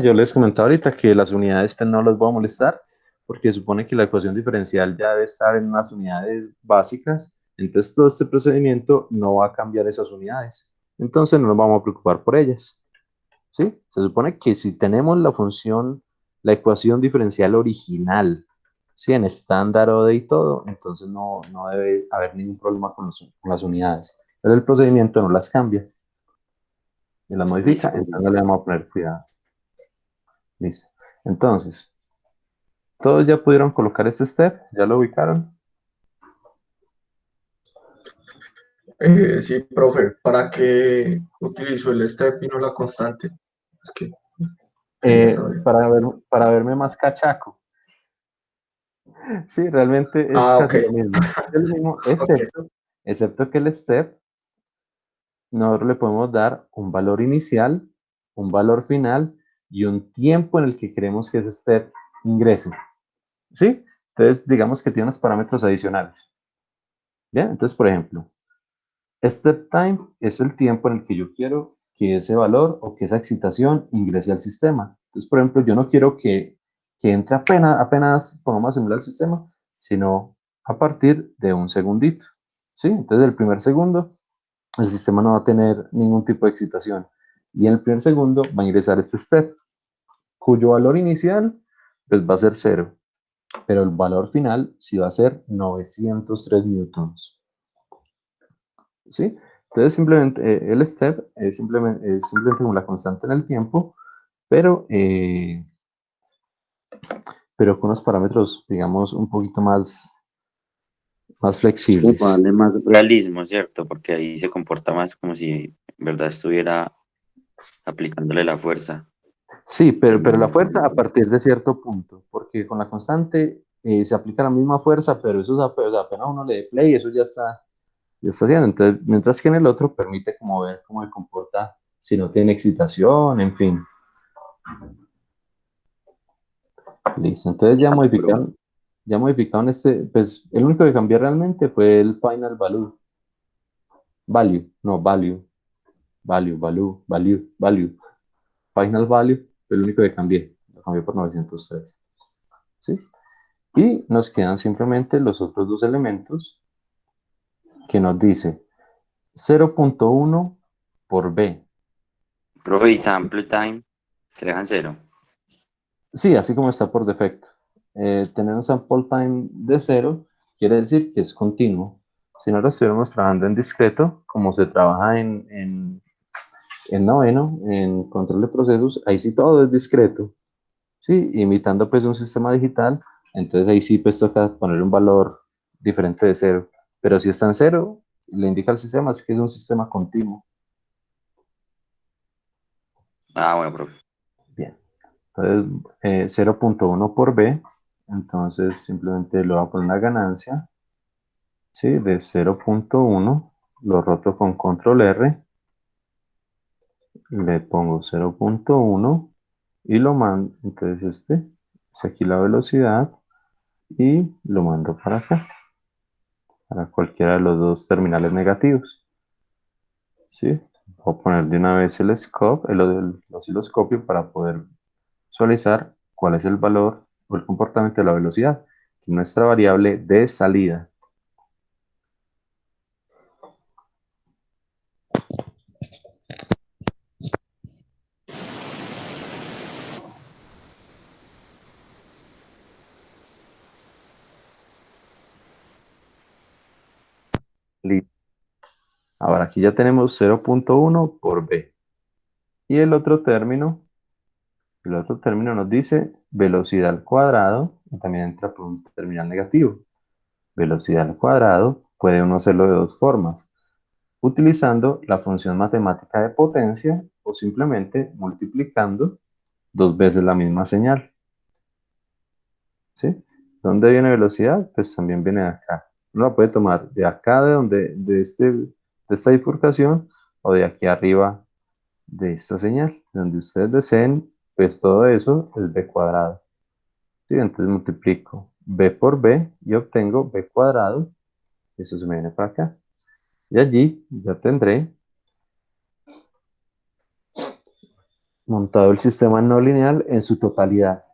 Yo les comentaba ahorita que las unidades pues, no las voy a molestar porque supone que la ecuación diferencial ya debe estar en unas unidades básicas, entonces todo este procedimiento no va a cambiar esas unidades, entonces no nos vamos a preocupar por ellas, ¿sí? Se supone que si tenemos la función, la ecuación diferencial original, ¿sí? En estándar ODE y todo, entonces no debe haber ningún problema con las unidades, pero el procedimiento no las cambia, ni las Listo, modifica, profe. entonces no le vamos a poner cuidado. Listo. Entonces, todos ya pudieron colocar este step, ya lo ubicaron. Sí, profe, ¿para qué utilizo el step y no la constante? Es que quería saber. Para verme más cachaco. Sí, realmente es Ah, ok. casi lo mismo. Es lo mismo, Ok. excepto que el step, nosotros le podemos dar un valor inicial, un valor final y un tiempo en el que queremos que ese step ingrese. ¿Sí? Entonces, digamos que tiene unos parámetros adicionales. ¿Bien? Entonces, por ejemplo, step time es el tiempo en el que yo quiero que ese valor o que esa excitación ingrese al sistema. Entonces, por ejemplo, yo no quiero que entre apenas pongamos a simular el sistema, sino a partir de un segundito. ¿Sí? Entonces, el primer segundo, el sistema no va a tener ningún tipo de excitación. Y en el primer segundo va a ingresar este step, cuyo valor inicial pues, va a ser 0, pero el valor final sí va a ser 903 newtons. ¿Sí? Entonces, simplemente, el step es simplemente una constante en el tiempo, pero con unos parámetros, digamos, un poquito más Sí, flexibles. para darle más realismo, ¿cierto? Porque ahí se comporta más como si en verdad estuviera aplicándole la fuerza. Sí, pero la fuerza a partir de cierto punto, porque con la constante se aplica la misma fuerza, pero eso o sea, apenas uno le dé play, eso ya está haciendo. Entonces, mientras que en el otro permite como ver cómo se comporta si no tiene excitación, en fin. Listo. Entonces ya modificaron pues el único que cambió realmente fue el final value. Value. Final value fue el único que cambié. Lo cambié por 903. ¿Sí? Y nos quedan simplemente los otros dos elementos que nos dice 0.1 por b. Profe, y sample time se dejan 0. Sí, así como está por defecto. Tener un sample time de 0 quiere decir que es continuo. Si no lo estuviéramos trabajando en discreto, como se trabaja en noveno, en control de procesos, ahí sí todo es discreto. ¿Sí? Imitando pues un sistema digital, entonces ahí sí pues toca poner un valor diferente de 0. Pero si está en 0, le indica al sistema es que es un sistema continuo. Ah, bueno, profe. Bien. Entonces, 0.1 por b, entonces simplemente le voy a poner una ganancia, ¿sí? De 0.1, lo roto con control R, le pongo 0.1 y lo mando, entonces es aquí la velocidad y lo mando para acá, para cualquiera de los dos terminales negativos, ¿sí? Voy a poner de una vez el scope, el osciloscopio para poder visualizar cuál es el valor o el comportamiento de la velocidad, que es nuestra variable de salida. Listo. Ahora aquí ya tenemos 0.1 por b. Y el otro término nos dice velocidad al cuadrado, y también entra por un terminal negativo. Velocidad al cuadrado puede uno hacerlo de dos formas, utilizando la función matemática de potencia o simplemente multiplicando dos veces la misma señal. ¿Sí? ¿Dónde viene velocidad? Pues también viene de acá. Uno la puede tomar de acá, de esta bifurcación, o de aquí arriba de esta señal. Donde ustedes deseen, pues todo eso es b cuadrado. ¿Sí? Entonces multiplico b por b y obtengo b cuadrado. Eso se me viene para acá. Y allí ya tendré montado el sistema no lineal en su totalidad.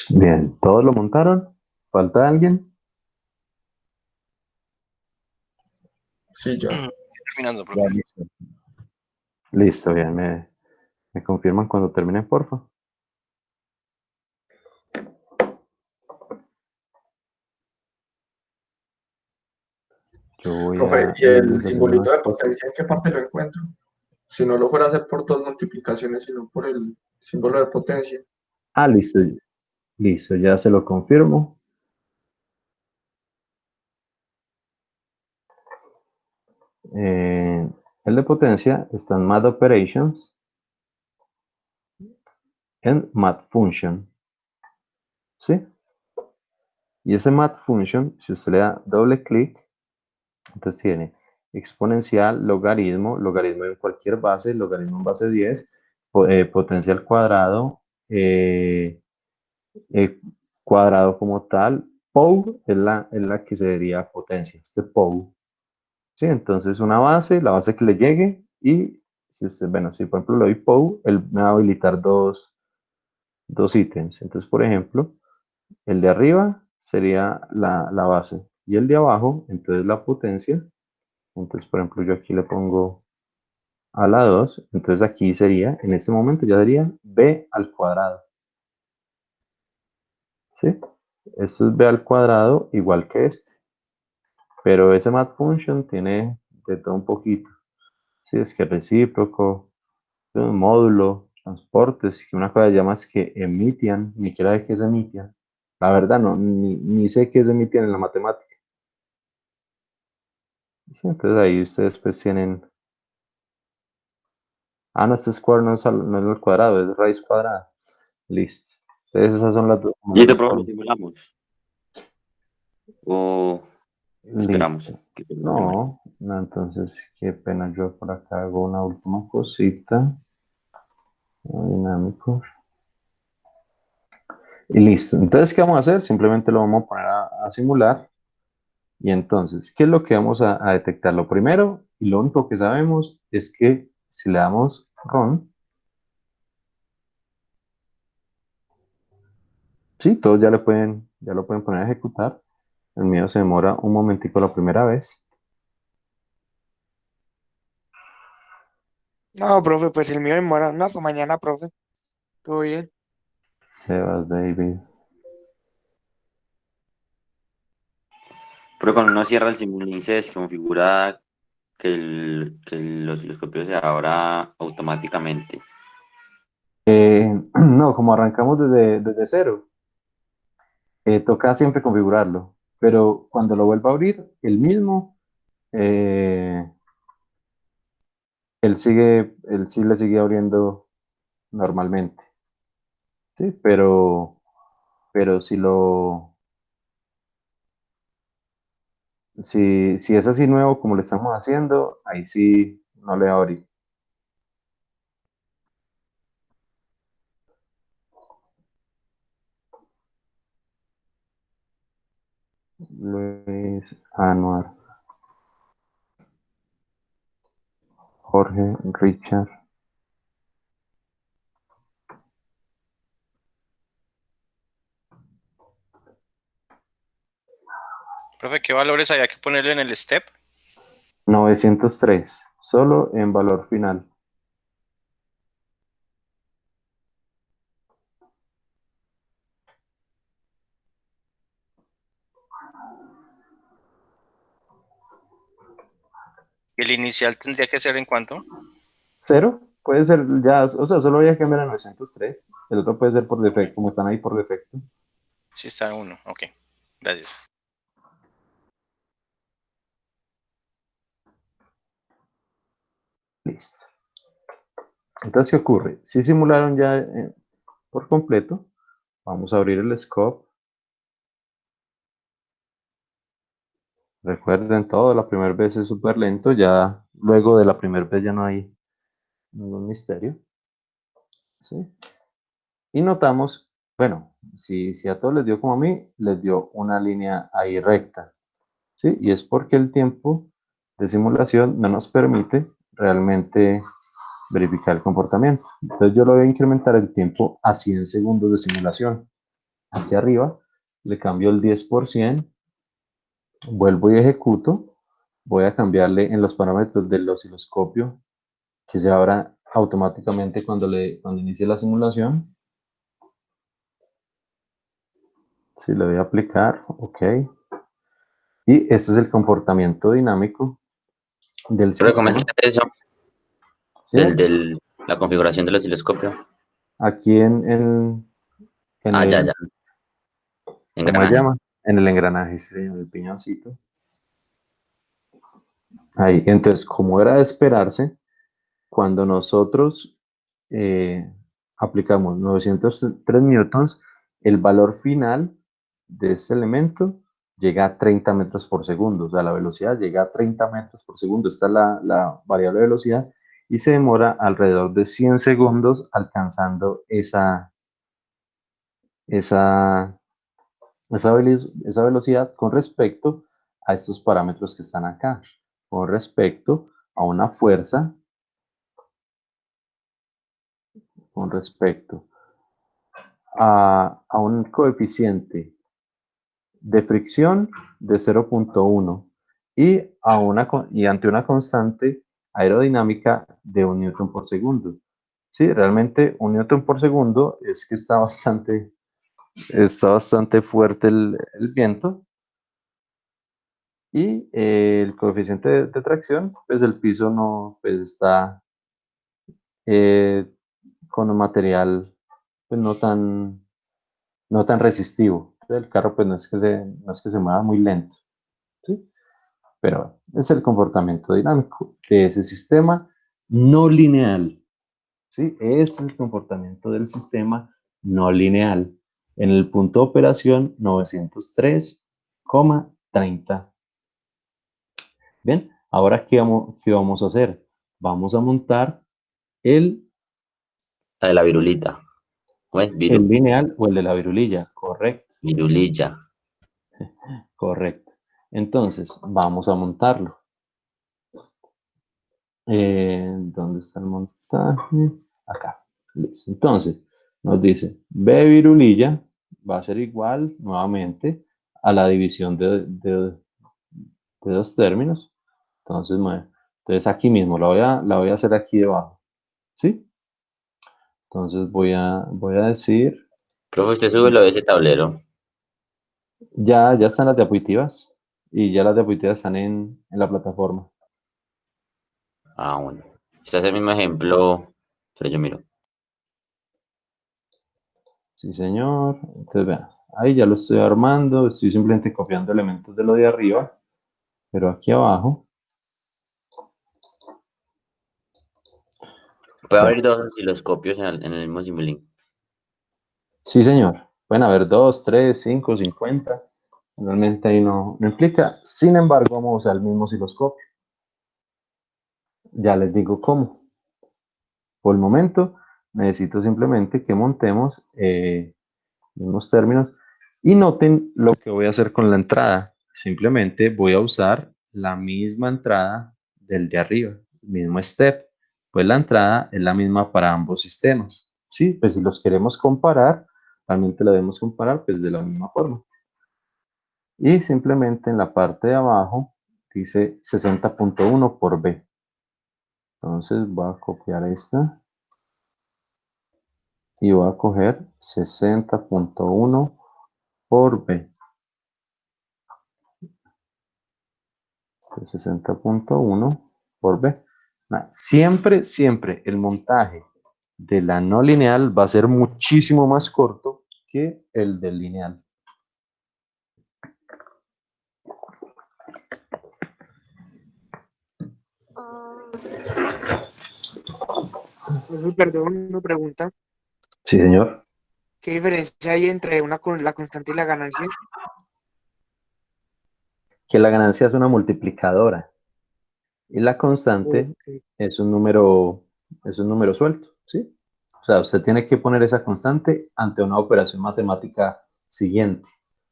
Bien, ¿todos lo montaron? ¿Falta alguien? Sí, ya. Terminando, Ya, profe. listo. Listo, bien, me confirman cuando terminen, porfa. Yo voy Profe, a ¿y el irles haciendo simbolito unas de cosas. potencia en qué parte lo encuentro? Si no lo fuera a hacer por dos multiplicaciones, sino por el símbolo de potencia. Ah, listo, listo, ya se lo confirmo. Eh, el de potencia está en Math Operations, en Math Function, ¿sí? Y ese Math Function, si usted le da doble clic, entonces tiene exponencial, logaritmo en cualquier base, logaritmo en base 10, potencia al cuadrado, cuadrado como tal. Pou es la que sería potencia, este Pou. ¿Sí? Entonces una base, la base que le llegue y si usted, bueno, si por ejemplo le doy Pou, él me va a habilitar dos ítems. Entonces, por ejemplo, el de arriba sería la base y el de abajo, entonces la potencia. Entonces, por ejemplo, yo aquí le pongo a la 2, entonces aquí sería, en este momento ya sería b al cuadrado. ¿Sí? Esto es b al cuadrado igual que este. Pero ese math function tiene de todo un poquito. ¿Sí? Es que recíproco, un módulo, transportes, que una cosa llama es que emitian, ni siquiera de qué es emitian. La verdad, no, ni sé qué es emitian en la matemática. ¿Sí? Entonces ahí ustedes pues tienen. Ah, no, este square no es al cuadrado, es raíz cuadrada. Listo. Entonces esas son las dos. ¿Y este programa lo simulamos? ¿O esperamos Listo. que se lo simulen? No, entonces qué pena, yo por acá hago una última cosita. Dinámico. Y listo. Entonces, ¿qué vamos a hacer? Simplemente lo vamos a poner a simular. Y entonces, ¿qué es lo que vamos a detectar? Lo primero, y lo único que sabemos, es que si le damos run, sí, todos ya lo pueden poner a ejecutar. El mío se demora un momentico la primera vez. No, profe, pues el mío demora. No, hasta mañana, profe. Todo bien. Sebas, David. Pero cuando uno cierra el simulín se desconfigura que el osciloscopio se abra automáticamente. No, como arrancamos desde cero, toca siempre configurarlo. Pero cuando lo vuelva a abrir, el mismo, eh, él sí le sigue abriendo normalmente. Sí, pero si es así nuevo como lo estamos haciendo, ahí sí no le va a abrir. Luis Anuar, Jorge, Richard. Profe, ¿qué valores había que ponerle en el step? 903, solo en valor final. ¿Y el inicial tendría que ser en cuánto? Cero, puede ser ya, o sea, solo voy a cambiar a 903. El otro puede ser por defecto, como están ahí por defecto. Sí, está en 1. Ok, gracias. Listo. Entonces, ¿qué ocurre? Si simularon ya por completo, vamos a abrir el scope. Recuerden todo, la primera vez es súper lento, ya luego de la primera vez ya no hay ningún misterio. ¿Sí? Y notamos, bueno, si a todos les dio como a mí, les dio una línea ahí recta. ¿Sí? Y es porque el tiempo de simulación no nos permite realmente verificar el comportamiento. Entonces yo lo voy a incrementar el tiempo a 100 segundos de simulación. Aquí arriba le cambio el 10%, vuelvo y ejecuto. Voy a cambiarle en los parámetros del osciloscopio que se abra automáticamente cuando inicie la simulación. Si le voy a aplicar, ok. Y este es el comportamiento dinámico del Pero ¿cómo es sistema. eso? ¿Sí? La configuración del osciloscopio. Aquí en Ah, ya, el, ya. ¿cómo se Engranaje. llama? En el engranaje, sí, en el piñoncito. Ahí, entonces, como era de esperarse, cuando nosotros aplicamos 903 newtons, el valor final de este elemento llega a 30 metros por segundo, o sea, la velocidad llega a 30 metros por segundo, esta es la variable de velocidad, y se demora alrededor de 100 segundos alcanzando esa, esa velocidad con respecto a estos parámetros que están acá, con respecto a una fuerza, con respecto a un coeficiente de fricción de 0.1 y, y ante una constante aerodinámica de 1 newton por segundo. Sí, realmente 1 newton por segundo es que está bastante fuerte el viento. Y el coeficiente de tracción, pues el piso no, pues está eh, con un material pues no tan resistivo. El carro pues no es que se mueva muy lento, ¿sí? Pero es el comportamiento dinámico de ese sistema no lineal, ¿sí? Es el comportamiento del sistema no lineal en el punto de operación 903,30. Bien, ahora qué vamos a hacer? Vamos a montar el, La de la virulita. ¿Cómo es? el lineal o el de la virulilla, correcto, Virulilla. correcto. Entonces, vamos a montarlo. ¿Dónde está el montaje? Acá. Listo. Entonces, nos dice, B virulilla va a ser igual nuevamente a la división de dos términos. Entonces, entonces aquí mismo, la voy a hacer aquí debajo. ¿Sí? Entonces voy a decir, Profe, usted sube lo de ese tablero. ya están las diapositivas y ya las diapositivas están en la plataforma. Ah, bueno. Este es el mismo ejemplo. Pero yo miro. Sí, señor. Entonces, vean, ahí ya lo estoy armando, estoy simplemente copiando elementos de lo de arriba, pero aquí abajo, Puede vean. haber dos osciloscopios en el mismo Simulink. Sí, señor. Pueden haber 2, 3, 5, 50. Realmente ahí no implica. Sin embargo, vamos a usar el mismo osciloscopio. Ya les digo cómo. Por el momento, necesito simplemente que montemos unos términos y noten lo que voy a hacer con la entrada. Simplemente voy a usar la misma entrada del de arriba, el mismo step. Pues la entrada es la misma para ambos sistemas. Sí, pues si los queremos comparar, realmente lo debemos comparar pues de la misma forma. Y simplemente en la parte de abajo dice 60.1 por B. Entonces voy a copiar esta y voy a coger 60.1 por B. 60.1 por B. Siempre, siempre el montaje de la no lineal va a ser muchísimo más corto que el del lineal. Perdón, una pregunta. Sí, señor. ¿Qué diferencia hay entre la constante y la ganancia? Que la ganancia es una multiplicadora y la constante Ok. es un número suelto, ¿sí? O sea, usted tiene que poner esa constante ante una operación matemática siguiente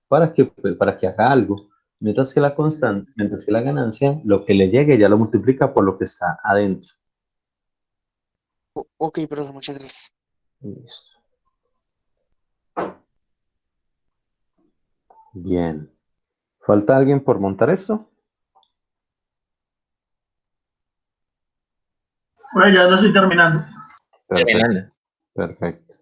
para que haga algo. Mientras que la ganancia, lo que le llegue ya lo multiplica por lo que está adentro. Ok, profe, muchas gracias. Listo. Bien. ¿Falta alguien por montar esto? Bueno, ya lo estoy terminando. Perfecto. Perfecto.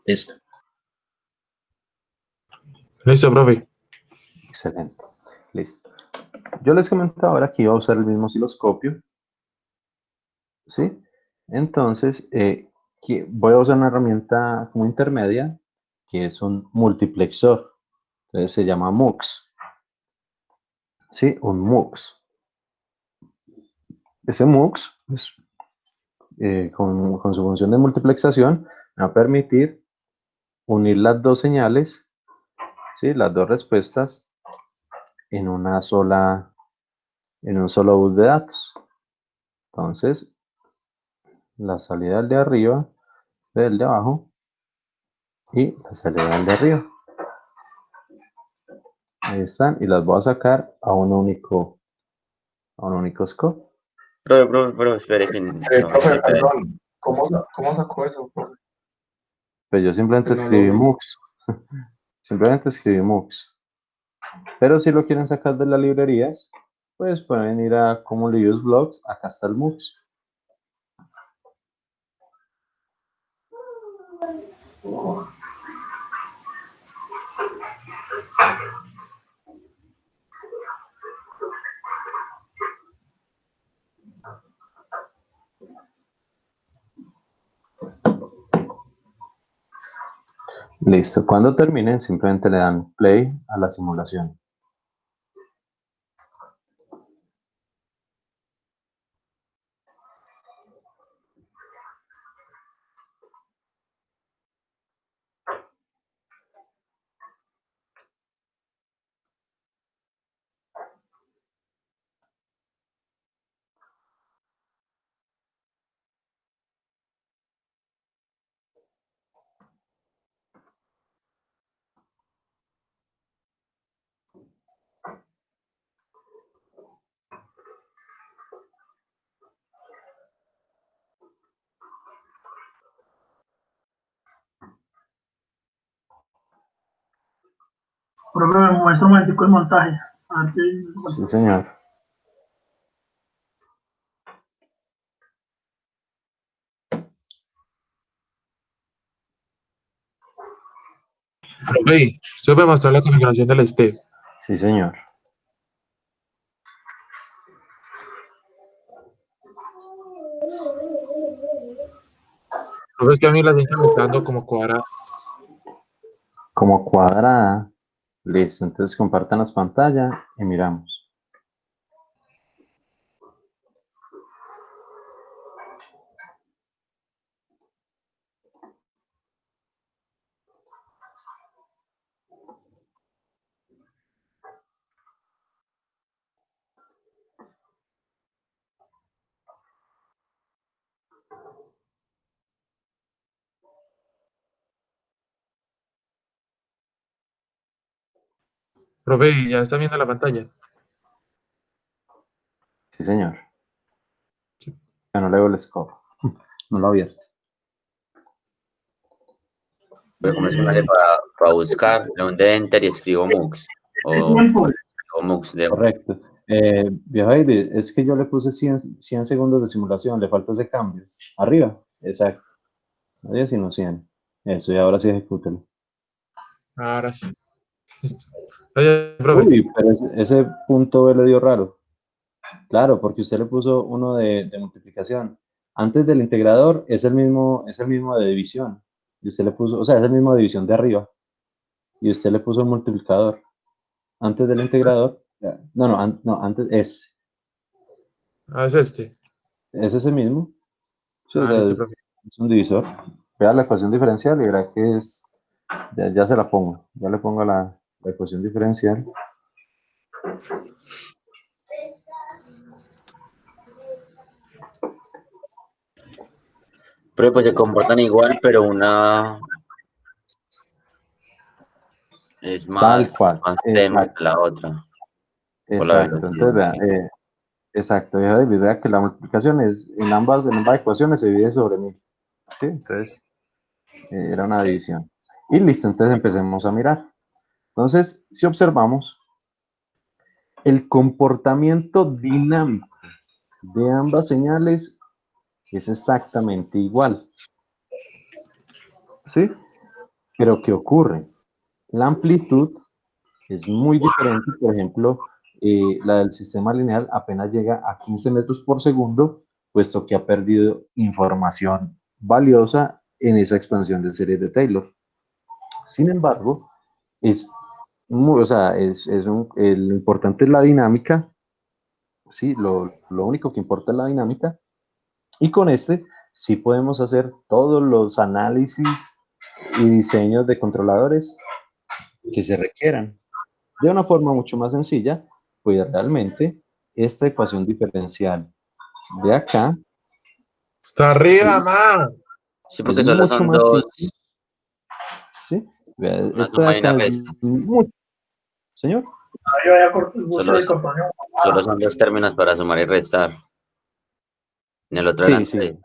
Listo. Listo, profe. Excelente. Listo. Yo les comentaba ahora que iba a usar el mismo osciloscopio, ¿sí? Entonces, que voy a usar una herramienta como intermedia, que es un multiplexor. Entonces se llama MUX. Sí, un MUX. Ese MUX, pues, con su función de multiplexación, me va a permitir unir las dos señales, ¿sí? Las dos respuestas en un solo bus de datos. Entonces, la salida del de arriba, del de abajo, y la salida del de arriba. Ahí están, y las voy a sacar a un único scope. Profe, espere que no Profe, le queda. perdón, ¿cómo sacó eso, profe? Pues yo simplemente Pues no lo escribí vi. MUX. Simplemente escribí MUX. Pero si lo quieren sacar de las librerías, pues pueden ir a Commonly Used Blocks. Acá está el MUX. Listo. Cuando terminen, simplemente le dan play a la simulación. Profe, me muestra un momentico el montaje. A ver qué- Sí, señor. Profe, usted puede mostrar la configuración del step. Sí, señor. Profe, es que a mí la señal me está dando como cuadrada. Como cuadrada. Listo. Entonces compartan las pantallas y miramos. Profe, ya está viendo la pantalla. Sí, señor. Ya no leo el scope. No lo he abierto. Pero ¿cómo es que me hace para buscar? Le doy de enter y escribo MUX. ¿Qué O tiempo? MUX de... Correcto. Viejo David, es que yo le puse 100 segundos de simulación. Le falta ese cambio. Arriba. Exacto. No 10 sino 100. Eso, y ahora sí ejecútelo. Ahora sí. Listo. Oye, profe. Uy, pero ese punto B le dio raro. Claro, porque usted le puso uno de multiplicación. Antes del integrador es el mismo de división. Y usted le puso, o sea, es el mismo de división de arriba. Y usted le puso un multiplicador. Antes del integrador, no, antes Ah, es este. es ese mismo. Sí, o Ah, sea, listo, profe. es un divisor. Vea la ecuación diferencial y verá que es, ya se la pongo. Ya le pongo la ecuación diferencial. Pero pues se comportan igual, pero una es Tal más, cual. más tenue que Exacto. la otra, por la Exacto. velocidad. Entonces, vea, exacto, viejo David, vea que la multiplicación es, en ambas ecuaciones se divide sobre 1000. ¿Sí? Entonces, era una división. Y listo, entonces empecemos a mirar. Entonces, si observamos, el comportamiento dinámico de ambas señales es exactamente igual. ¿Sí? Pero ¿qué ocurre? La amplitud es muy diferente. Por ejemplo, la del sistema lineal apenas llega a 15 metros por segundo, puesto que ha perdido información valiosa en esa expansión de series de Taylor. Sin embargo, o sea, lo importante es la dinámica, ¿sí? Lo único que importa es la dinámica, y con este sí podemos hacer todos los análisis y diseños de controladores que se requieran. De una forma mucho más sencilla, pues realmente esta ecuación diferencial de acá Está arriba, ma. Sí, es porque solo mucho son más dos, simple, ¿sí? Vea, una esta de suma y una acá es resta. mucho, señor. Ahí vaya busca Solo, el compañero. solo son dos términos para sumar y restar. En el otro eran Sí, tres. sí,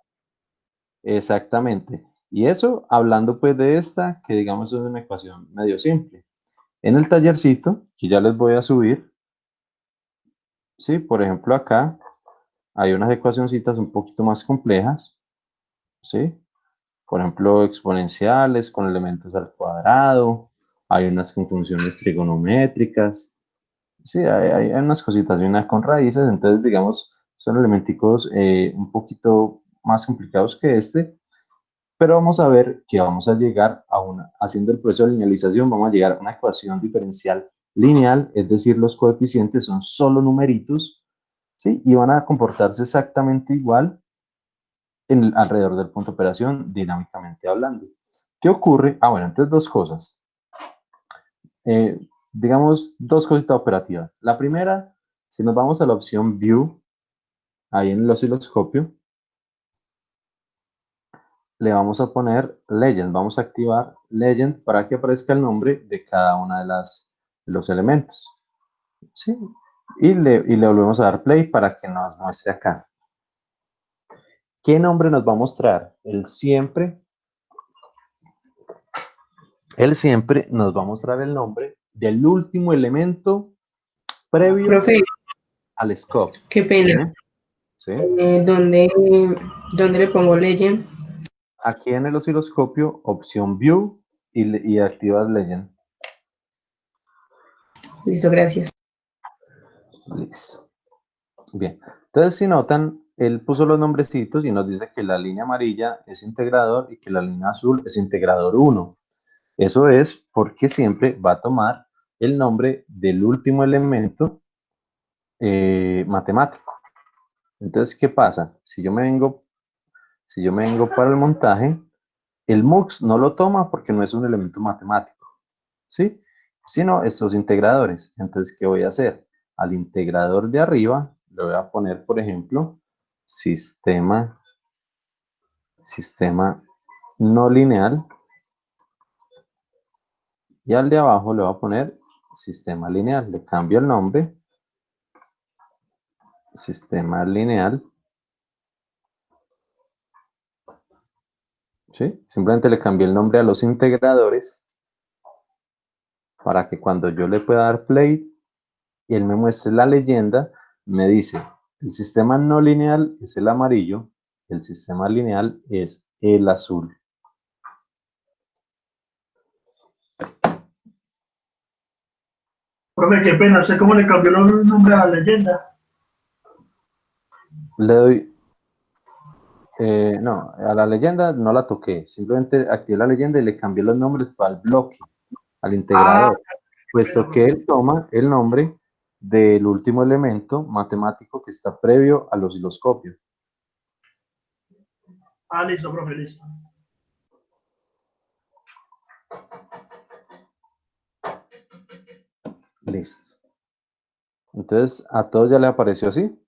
exactamente. Y eso, hablando pues de esta, que digamos es una ecuación medio simple. En el tallercito, que ya les voy a subir, sí, por ejemplo acá hay unas ecuacioncitas un poquito más complejas, sí. Por ejemplo, exponenciales con elementos al cuadrado, hay unas con funciones trigonométricas, sí, hay unas cositas y unas con raíces, entonces digamos, son elementicos un poquito más complicados que este, pero vamos a ver que vamos a llegar a haciendo el proceso de linealización, vamos a llegar a una ecuación diferencial lineal, es decir, los coeficientes son solo numeritos, ¿sí? Y van a comportarse exactamente igual alrededor del punto de operación, dinámicamente hablando. ¿Qué ocurre? Ah, bueno, entonces dos cosas. Digamos, dos cositas operativas. La primera, si nos vamos a la opción View, ahí en el osciloscopio, le vamos a poner Legend. Vamos a activar Legend para que aparezca el nombre de cada una de los elementos. ¿Sí? Y le volvemos a dar Play para que nos muestre acá. ¿Qué nombre nos va a mostrar? Él siempre nos va a mostrar el nombre del último elemento previo Profe, al scope. qué pena. ¿Sí? ¿Dónde le pongo Legend? Aquí en el osciloscopio, opción View y activas Legend. Listo, gracias. Listo. Bien. Entonces, si notan, él puso los nombrecitos y nos dice que la línea amarilla es integrador y que la línea azul es integrador 1. Eso es porque siempre va a tomar el nombre del último elemento matemático. Entonces, ¿qué pasa? Si yo me vengo para el montaje, el MUX no lo toma porque no es un elemento matemático, ¿sí? Sino estos integradores. Entonces, ¿qué voy a hacer? Al integrador de arriba le voy a poner, por ejemplo, sistema no lineal, y al de abajo le voy a poner sistema lineal. Le cambio el nombre, sistema lineal, ¿sí? Simplemente le cambié el nombre a los integradores para que cuando yo le pueda dar play y él me muestre la leyenda, me dice, el sistema no lineal es el amarillo, el sistema lineal es el azul. Profe, qué pena, sé cómo le cambió el nombre a la leyenda. Le doy, no, a la leyenda no la toqué, simplemente activé la leyenda y le cambié los nombres al bloque, al integrador, puesto que él toma el nombre del último elemento matemático que está previo al osciloscopio. Listo, profe, listo. Listo. Entonces, a todos ya le apareció así.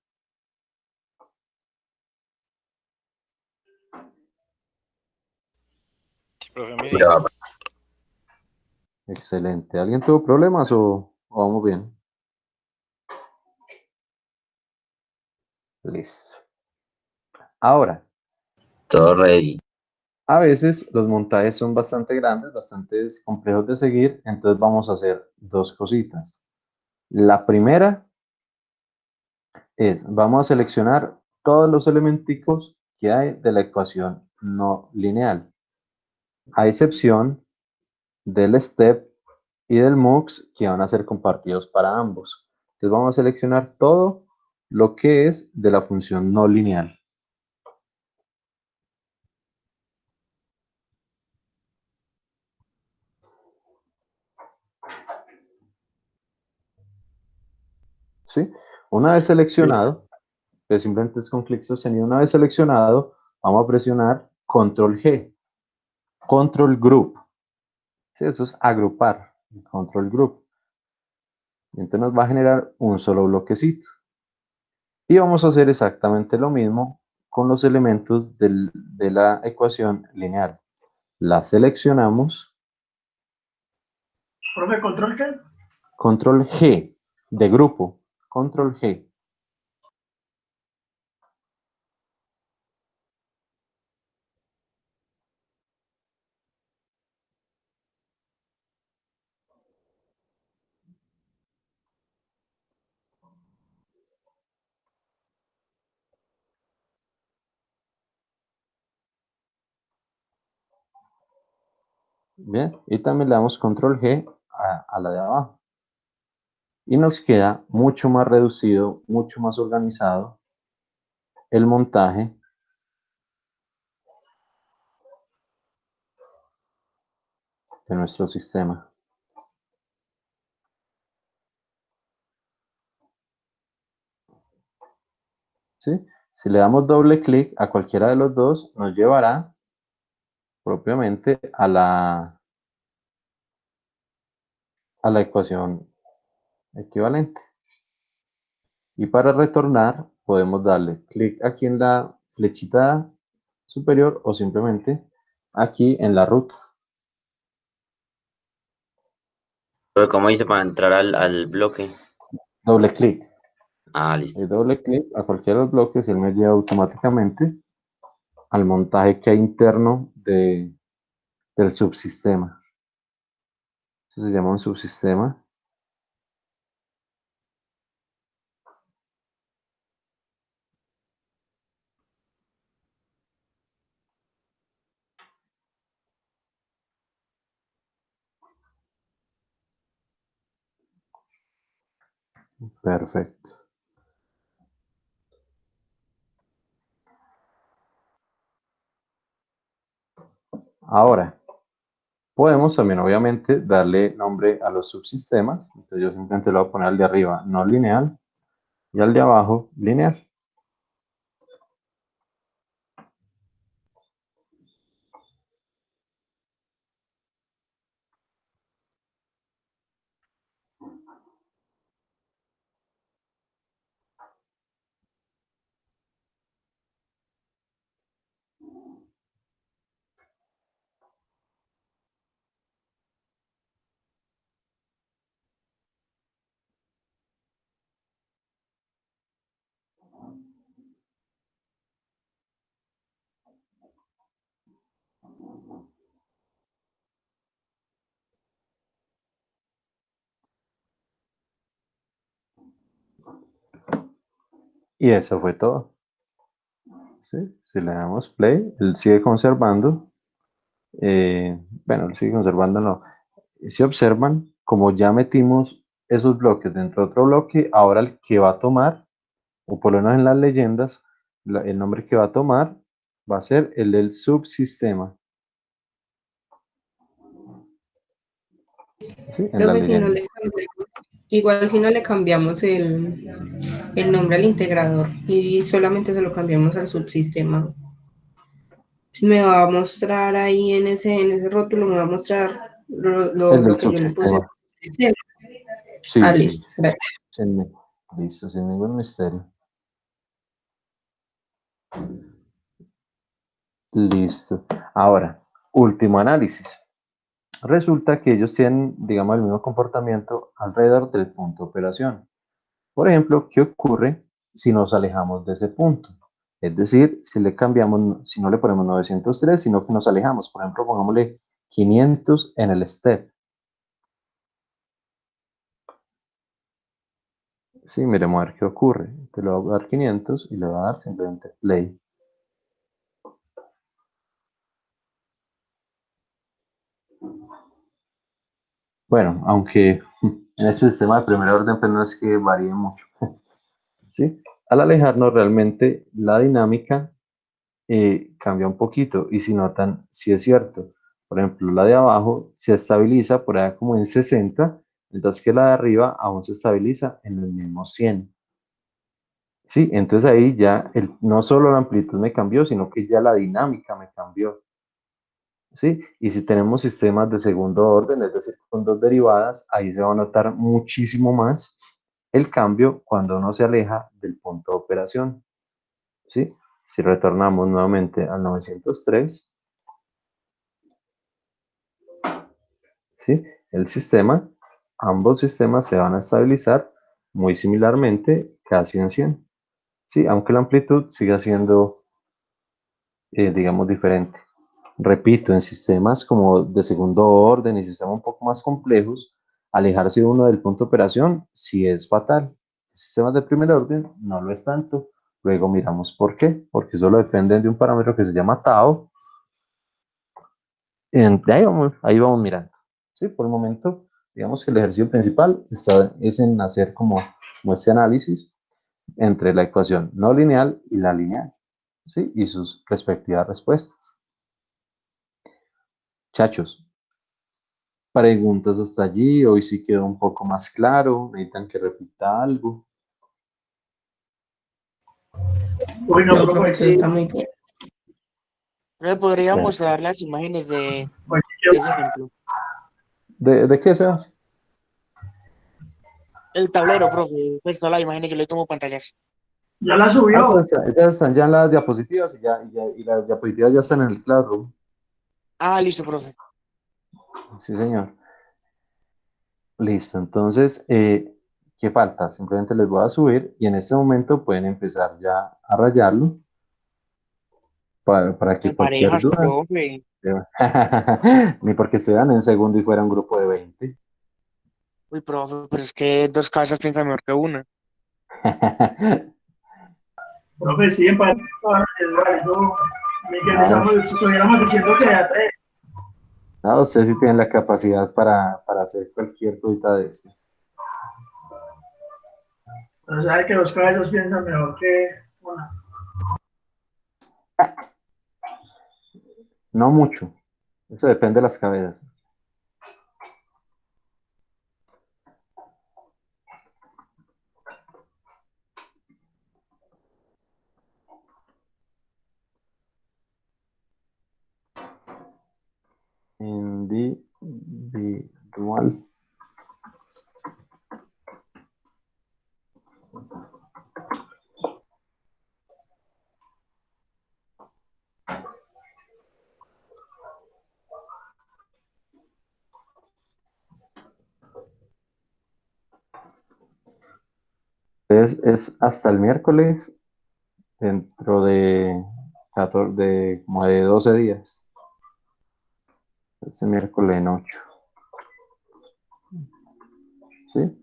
Sí, profe, a mí sí. Excelente. ¿Alguien tuvo problemas o vamos bien? Listo. Ahora, Todo ready. a veces los montajes son bastante grandes, bastante complejos de seguir, entonces vamos a hacer dos cositas. La primera es, vamos a seleccionar todos los elementicos que hay de la ecuación no lineal, a excepción del step y del MUX que van a ser compartidos para ambos. Entonces vamos a seleccionar todo lo que es de la función no lineal. ¿sí? Una vez seleccionado, que simplemente es con clic sostenido, una vez seleccionado, vamos a presionar Control G, Control Group. ¿Sí? Eso es agrupar, Control Group. Y entonces nos va a generar un solo bloquecito. Y vamos a hacer exactamente lo mismo con los elementos de la ecuación lineal. La seleccionamos. Profe, ¿control qué? Control G, de grupo. Control G. Bien, y también le damos control G a la de abajo. Y nos queda mucho más reducido, mucho más organizado el montaje de nuestro sistema. ¿Sí? Si le damos doble clic a cualquiera de los dos, nos llevará propiamente a la ecuación equivalente. Y para retornar, podemos darle clic aquí en la flechita superior o simplemente aquí en la ruta. Pero ¿cómo hice para entrar al bloque? Doble clic. Ah, listo. Le doble clic a cualquiera de los bloques y él me lleva automáticamente al montaje que hay interno del subsistema. Eso se llama un subsistema. Perfecto. Ahora, podemos también obviamente darle nombre a los subsistemas. Entonces yo simplemente le voy a poner al de arriba no lineal y al de abajo lineal. Y eso fue todo. ¿Sí? Si le damos play, él sigue conservando. Bueno, él sigue conservando, no. Si observan, como ya metimos esos bloques dentro de otro bloque, ahora el que va a tomar, o por lo menos en las leyendas, el nombre que va a tomar va a ser el del subsistema. ¿Sí? En las Profe, si no leyendas. le cambiamos, igual si no le cambiamos el nombre al integrador y solamente se lo cambiamos al subsistema, me va a mostrar ahí en ese rótulo, me va a mostrar El del lo que yo le puse. subsistema. Sí, sí. Listo, gracias. Listo, sin ningún misterio. Listo. Ahora, último análisis. Resulta que ellos tienen, digamos, el mismo comportamiento alrededor del punto de operación. Por ejemplo, ¿qué ocurre si nos alejamos de ese punto? Es decir, si le cambiamos, si no le ponemos 903, sino que nos alejamos. Por ejemplo, pongámosle 500 en el step. Sí, miremos a ver qué ocurre. Te lo voy a dar 500 y le voy a dar simplemente play. Bueno, aunque en este sistema de primer orden pues no es que varíe mucho. ¿Sí? Al alejarnos realmente la dinámica cambia un poquito y si notan, sí es cierto. Por ejemplo, la de abajo se estabiliza por allá como en 60 mientras que la de arriba aún se estabiliza en el mismo 100. Sí, entonces ahí ya no solo la amplitud me cambió, sino que ya la dinámica me cambió. ¿Sí? Y si tenemos sistemas de segundo orden, es decir, con dos derivadas, ahí se va a notar muchísimo más el cambio cuando uno se aleja del punto de operación. ¿Sí? Si retornamos nuevamente al 903, ¿sí? El sistema, ambos sistemas se van a estabilizar muy similarmente, casi en 100. ¿Sí? Aunque la amplitud siga siendo, digamos, diferente. Repito, en sistemas como de segundo orden y sistemas un poco más complejos, alejarse uno del punto de operación sí es fatal. En sistemas de primer orden no lo es tanto. Luego miramos por qué. Porque solo dependen de un parámetro que se llama tau. Ahí vamos mirando. Sí, por el momento, digamos que el ejercicio principal es en hacer como este análisis entre la ecuación no lineal y la lineal. ¿Sí? Y sus respectivas respuestas. Chachos, preguntas hasta allí, hoy sí quedó un poco más claro, necesitan que repita algo. Bueno, No, profe, profe, todo sí. está muy bien. ¿No podría Bueno, mostrar las imágenes de Pues, ese ejemplo? ¿de qué se hace? El tablero, profe, pues todas las imágenes yo le tomo pantallas. ya la Ah, subió. pues esas están ya en las diapositivas y las diapositivas ya están en el Classroom. Ah, listo, profe. Sí, señor. Listo, entonces, ¿qué falta? Simplemente les voy a subir y en este momento pueden empezar ya a rayarlo para que En cualquier parejas, duda, profe. ni porque se dan en segundo y fuera un grupo de 20. Uy, profe, pero es que dos cabezas piensan mejor que una. Profe, sí, en parte, eso, ni que Claro. estuviéramos diciendo que ya tres. No, ustedes sí tienen la capacidad para hacer cualquier cosita de estas. Pero sabe que los cabezas piensan mejor que una. No mucho. Eso depende de las cabezas. Individual. Es hasta el miércoles, dentro de 14, como de 12 días. Este miércoles en 8. ¿Sí?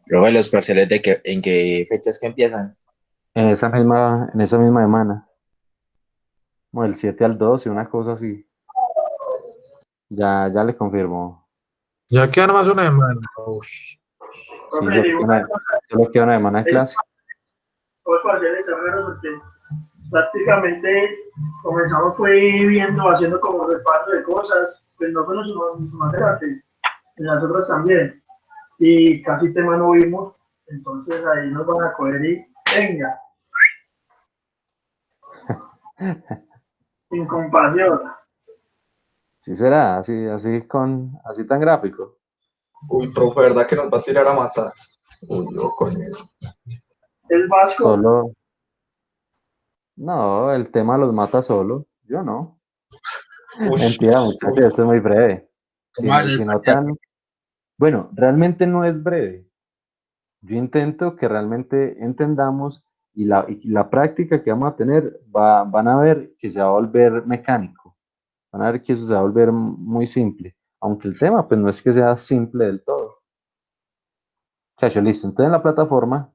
Profe, los parciales ¿en qué fechas que empiezan? En esa misma semana. Como del 7 al 12, una cosa así. Ya le confirmo. Ya queda más una semana. Ush. Sí, Profe, digo, solo queda una semana de clase. los parciales son raros porque prácticamente comenzamos fue viendo, haciendo como repaso de cosas, pues no solo su materia, que en las otras también. Y casi tema no vimos, entonces ahí nos van a coger y venga, sin compasión. Sí será, así tan gráfico. Uy, profe, ¿verdad que nos va a tirar a matar? Uy, yo con eso. El vasco, Solo, no, el tema los mata solo. Yo no. Uy, Mentira, muchachos, esto es muy breve. ¿Cómo hace el Si parcial? notan, bueno, realmente no es breve. Yo intento que realmente entendamos y la práctica que vamos a tener, van a ver que se va a volver mecánico. Van a ver que eso se va a volver muy simple. Aunque el tema, pues no es que sea simple del todo. Chacho, listo. Entonces en la plataforma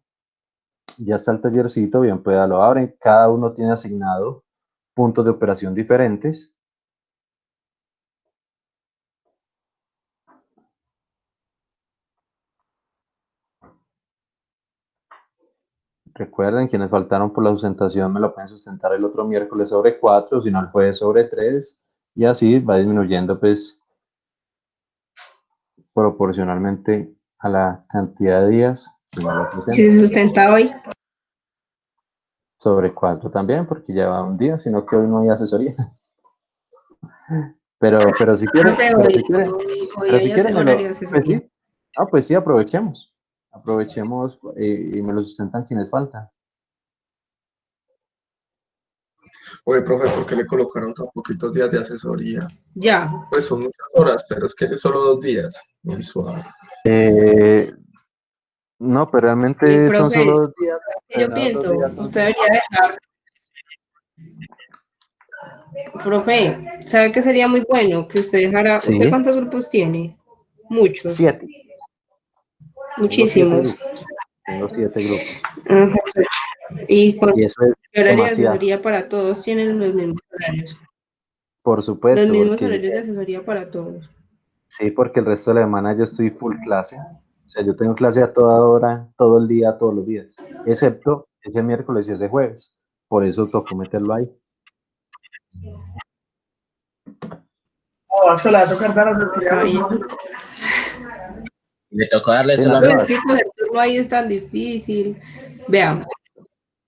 ya está el tallercito, bien, pues ya lo abren. Cada uno tiene asignado puntos de operación diferentes. Recuerden, quienes faltaron por la sustentación me lo pueden sustentar el otro miércoles sobre 4, si no el jueves sobre 3, y así va disminuyendo pues proporcionalmente a la cantidad de días que me lo Si presenta. se sustenta hoy, Sobre 4 también, porque ya va un día, sino que hoy no hay asesoría. Pero si quiere, profe, pero hoy, si quiere, hoy pero si hay quiere me horario de lo, pues asesoría. sí, no, pues sí, aprovechemos, y me lo sustentan quienes faltan. Oye, profe, ¿por qué le colocaron tan poquitos días de asesoría? Ya. Pues son muchas horas, pero es que es solo 2 días. Muy suave. No, pero Y realmente son profe, solo 2 días, yo pero 2 pienso, días son. usted debería dejar, profe, ¿sabe qué sería muy bueno? Que usted dejara, ¿usted Sí, cuántos grupos tiene? Muchos, 7. Tengo 7 muchísimos. grupos. Tengo 7 grupos. Ajá. ¿Y cuánto Y eso es horario de demasiado. asesoría para todos tienen los mismos horarios? Por Los supuesto, mismos porque horarios de asesoría para todos. sí, porque el resto de la semana yo estoy full clase. O sea, yo tengo clase a toda hora, todo el día, todos los días. Excepto ese miércoles y ese jueves. Por eso tocó meterlo ahí. No, Vasco le va a tocar dar asesoría a Está los bien. profes. Le tocó darle Sí, solo a no, Pero mí. es que coger turno ahí es tan difícil. Vean,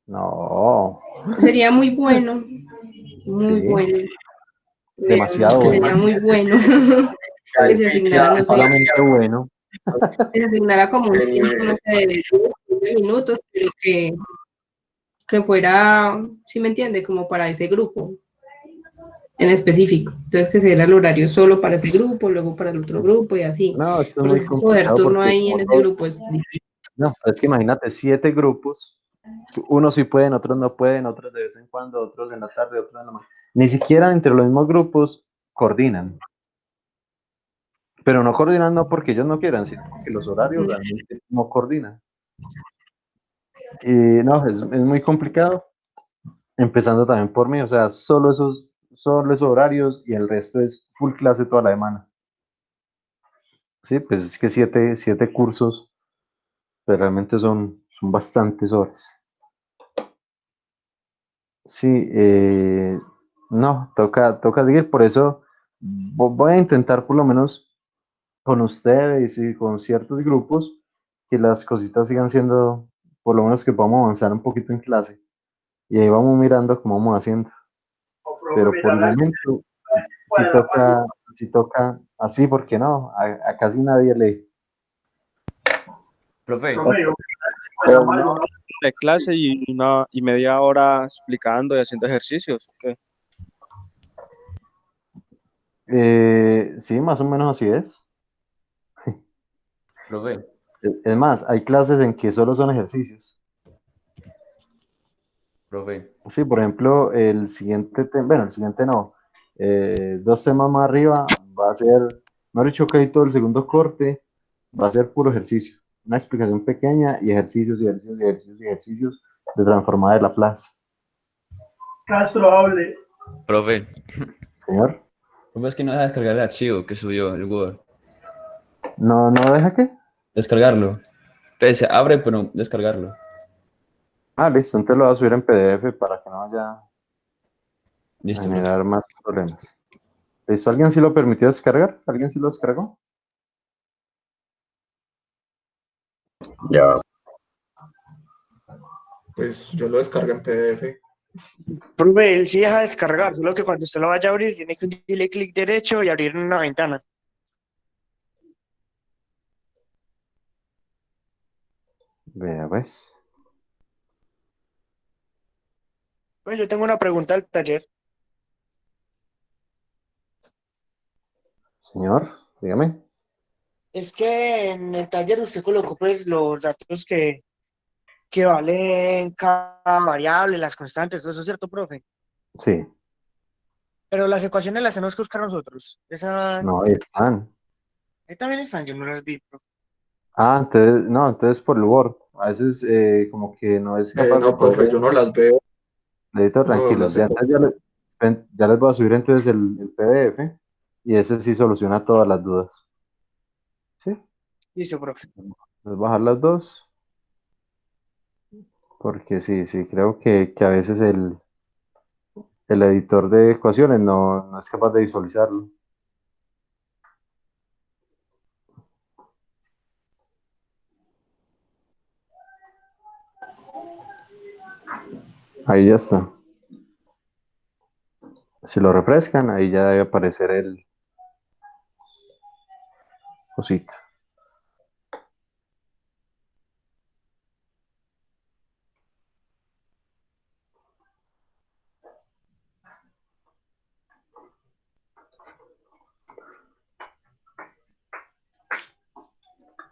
no, sería muy bueno, muy sí, bueno. demasiado Que Sería bueno. muy bueno que se que asignara, no No sé, solamente bueno. que se asignara como un tiempo, no eh, sé, de 15 minutos, pero que fuera, ¿sí me entiende? Como para ese grupo en específico. Entonces que se diera el horario solo para ese grupo, luego para el otro grupo y así. No, esto es Porque muy es que coger complicado turno porque ahí en como ese todo, grupo es difícil. no, es que imagínate 7 grupos, unos sí pueden, otros no pueden, otros de vez en cuando, otros en la tarde, otros en la mañana. Ni siquiera entre los mismos grupos coordinan, pero no coordinan no porque ellos no quieran, sino porque los horarios realmente no coordinan. Y no, es muy complicado, empezando también por mí, o sea, solo esos horarios y el resto es full clase toda la semana. Sí, pues es que 7 cursos, pero realmente son bastantes horas. Sí, no, toca seguir, por eso voy a intentar por lo menos con ustedes y con ciertos grupos que las cositas sigan siendo, por lo menos que podamos avanzar un poquito en clase y ahí vamos mirando cómo vamos haciendo, O profe, pero por mira, el la momento sí cuadrada. toca así, porque no, a casi nadie le. Profe, Profe, yo o cuadrada, una yo hora de clase y media hora explicando y haciendo ejercicios. ¿Qué? Sí, más o menos así es. Profe, Es más, hay clases en que solo son ejercicios. profe, Sí, por ejemplo, el siguiente tema, bueno, el siguiente no, 2 temas más arriba va a ser, no he dicho que hay todo el segundo corte, va a ser puro ejercicio, una explicación pequeña y ejercicios y ejercicios y ejercicios y ejercicios de transformada de la plaza. Castro hable. profe, Señor, ¿cómo es que no deja descargar el archivo que subió el Word? ¿no deja qué? Descargarlo. Entonces se abre, pero descargarlo. Ah, listo, entonces lo voy a subir en PDF para que no vaya a Listo, profe. generar más problemas. ¿Listo? ¿Alguien sí lo permitió descargar? ¿Alguien sí lo descargó? Ya. pues yo lo descargué en PDF. Profe, él sí deja descargar, solo que cuando usted lo vaya a abrir tiene que darle clic derecho y abrir una ventana. Vea, pues. Pues yo tengo una pregunta al taller. Señor, dígame. Es que en el taller usted colocó pues los datos que valen cada variable, las constantes, todo eso es cierto, profe. Sí, Pero las ecuaciones las tenemos que buscar nosotros. Esas no, ahí están. ahí también están, yo no las vi, profe. Ah, entonces, no, entonces por el Word. A veces como que no es capaz de No, poder profe, leer. yo no las veo. Listo, No veo tranquilos. las Ya, ecuaciones. entonces ya les voy a subir entonces el PDF y ese sí soluciona todas las dudas. ¿Sí? Listo, profe. Les voy a bajar las dos Porque sí, sí, creo que a veces el editor de ecuaciones no es capaz de visualizarlo. Ahí ya está. Si lo refrescan, ahí ya debe aparecer el cosito.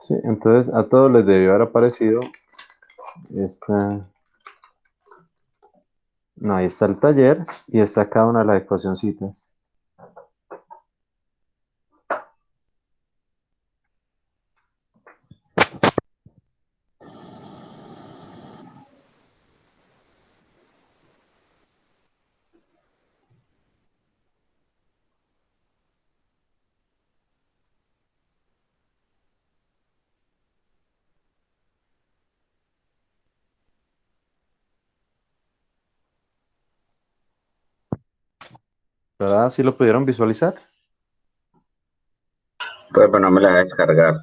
Sí, entonces a todos les debió haber aparecido esta. No, ahí está el taller y está cada una de las ecuacioncitas. ¿Verdad? ¿Sí lo pudieron visualizar? Pues no me la voy a descargar.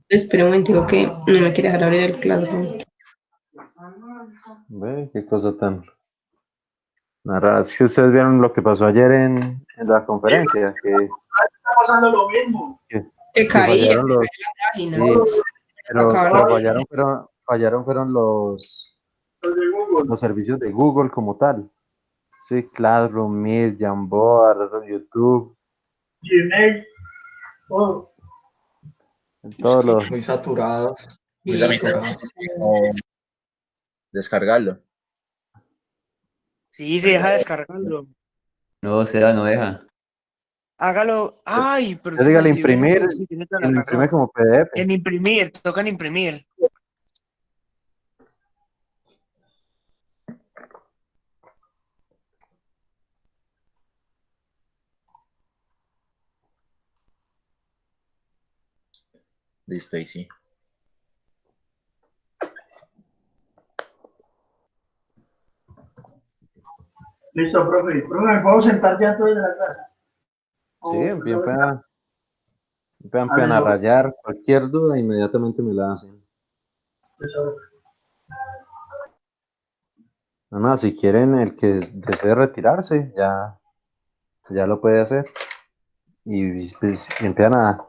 Espera un momentico que no me quiere dejar abrir el Classroom. Ve, qué cosa tan rara. Es que ustedes vieron lo que pasó ayer en la conferencia, Está pasando lo mismo. que, Se que caía fallaron los. la página. Sí, pero Acabaron fallaron fueron Los de Google. los servicios de Google como tal. Sí, Classroom, Meet, Jamboard, YouTube, Gmail. Oh, en todos los. Muy saturados, muy Pues a mí saturados. también como descargarlo. Sí, se deja descargarlo. No, Seba, no deja. Hágalo. Ay, pero Yo usted diga se al debió imprimir sí, tiene toda y la lo imprime razón. como PDF. En imprimir, tocan imprimir. Listo, ahí sí. listo, profe. Profe, ¿me puedo sentar ya antes de la clase? Sí, Oh, empiezan a rayar cualquier duda, inmediatamente me la hacen. Además, si quieren, el que desee retirarse, ya lo puede hacer. Y pues, empiezan a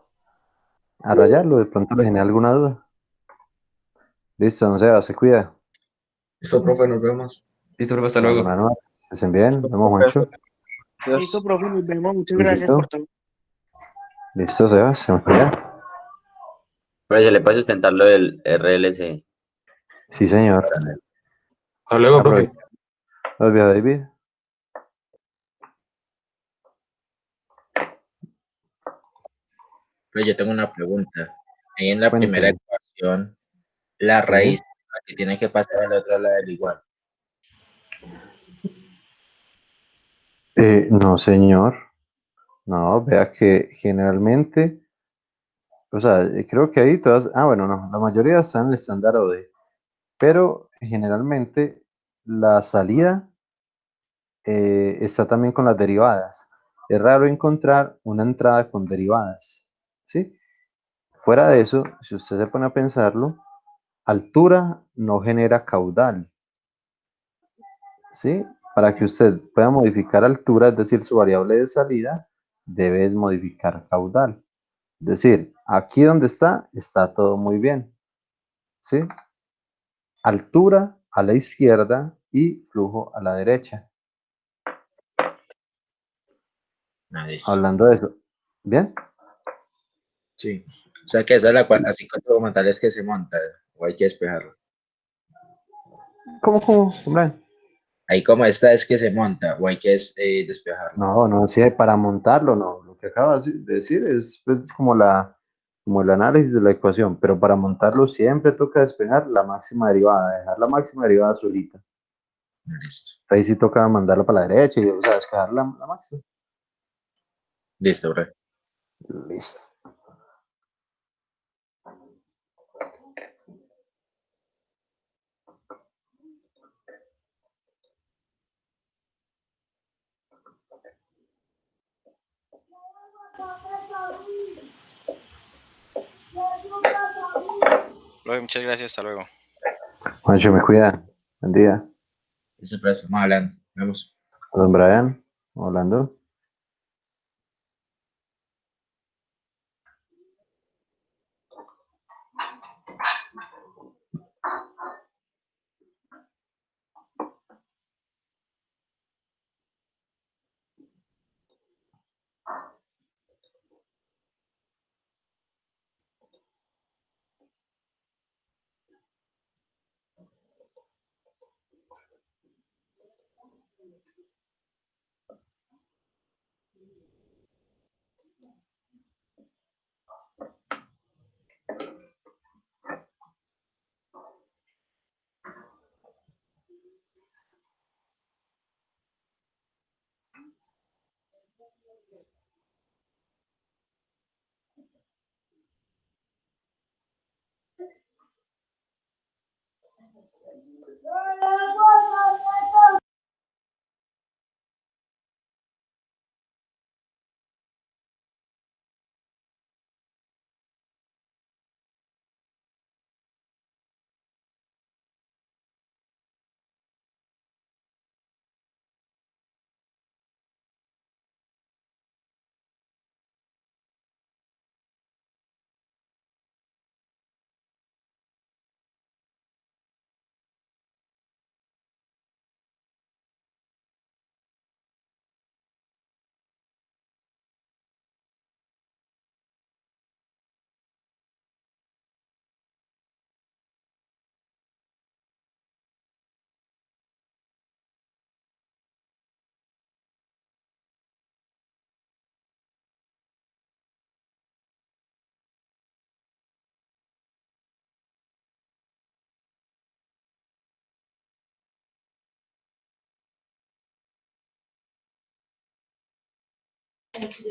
rayarlo, de pronto les genera alguna duda. Listo, no sé, se cuida. Listo, profe, nos vemos. Listo, profe, hasta Bueno, luego. hermano, que estén bien, nos vemos, Juancho. Listo, profe, nos vemos. Muchas gracias Luisito. por todo. Listo, Sebas, se me cuida. Pero se le puede sustentar lo del RLC. Sí, señor. Hasta luego, profe. Aprovecha. Los veo, David. Pero yo tengo una pregunta. Ahí en la primera Cuénteme. ecuación, la Sí. raíz la que tiene que pasar al otro lado del igual. No, señor. No, vea que generalmente, o sea, creo que ahí todas, bueno, no, la mayoría están en el estándar OD, pero generalmente la salida está también con las derivadas. Es raro encontrar una entrada con derivadas, ¿sí? Fuera de eso, si usted se pone a pensarlo, altura no genera caudal, ¿sí? Para que usted pueda modificar altura, es decir, su variable de salida, debes modificar caudal. Es decir, aquí donde está todo muy bien, ¿sí? Altura a la izquierda y flujo a la derecha. Nice. Hablando de eso, ¿bien? Sí. O sea que esa es la cual, así como tal es que se monta, o hay que despejarlo. ¿Cómo, Brian? Ahí como esta es que se monta, o hay que despejarlo. No, sí, para montarlo, no. Lo que acabas de decir es pues, como el análisis de la ecuación, pero para montarlo siempre toca despejar la máxima derivada, dejar la máxima derivada solita. Listo. Ahí sí toca mandarlo para la derecha y o sea, despejar la máxima. Listo, bro. Listo. Profe, muchas gracias, hasta luego. Juancho, me cuida. Buen día. Eso, pero estamos hablando. Vamos. Don Brian, hablando.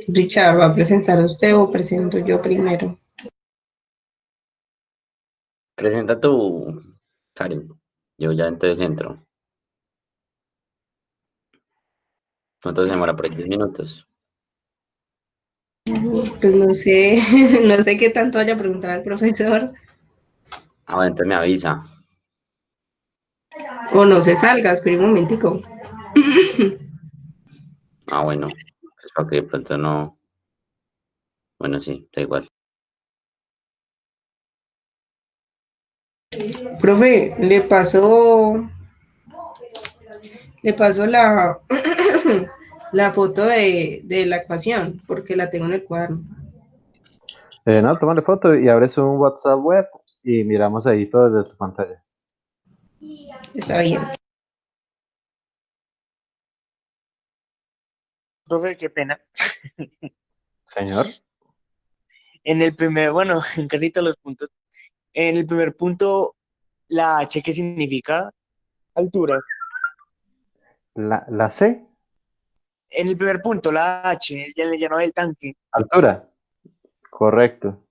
Richard, ¿va a presentar usted o presento yo primero? Presenta tu, Karen. Yo ya entonces entro. ¿Cuánto se demora? Por ahí 10 minutos. Pues no sé, no sé qué tanto vaya a preguntar al profesor. Ah, bueno, entonces me avisa. O no se salga, espera un momentico. Ah, bueno. Pues para que de pronto no. Bueno, sí, da igual. Profe, le pasó la, la foto de la ecuación, porque la tengo en el cuaderno. No, tómale foto y abres un WhatsApp web y miramos ahí todo desde tu pantalla. Está bien. Profe, qué pena. Señor. En el primer, bueno, en casi todos los puntos. En el primer punto, la H, ¿qué significa? Altura. La C, En el primer punto, la H, ya le llenó el tanque. altura. Correcto.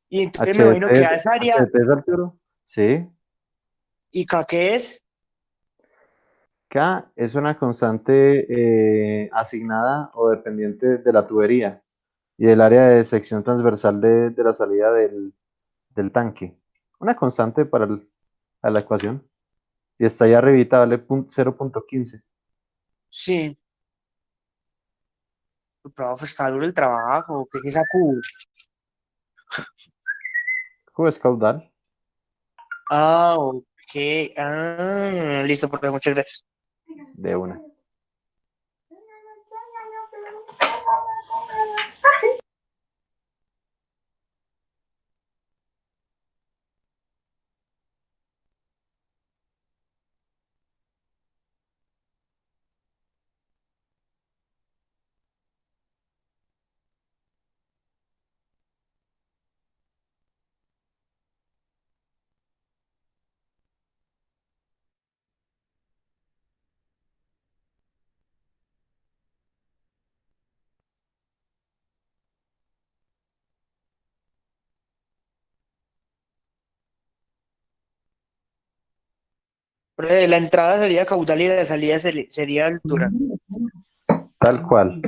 Y entonces me imagino HDT que es, A es área HDT es altura. Sí. y K, ¿qué es? K es una constante asignada o dependiente de la tubería y del área de sección transversal de la salida del tanque. Una constante a la ecuación. Y está ahí arribita, vale 0.15. Sí. Profe, está duro el trabajo. ¿Qué es esa Q? Q es caudal. Ah, ok. Ah, listo, profe, muchas gracias. De una. Profe, la entrada sería caudal y la salida sería altura. Tal cual.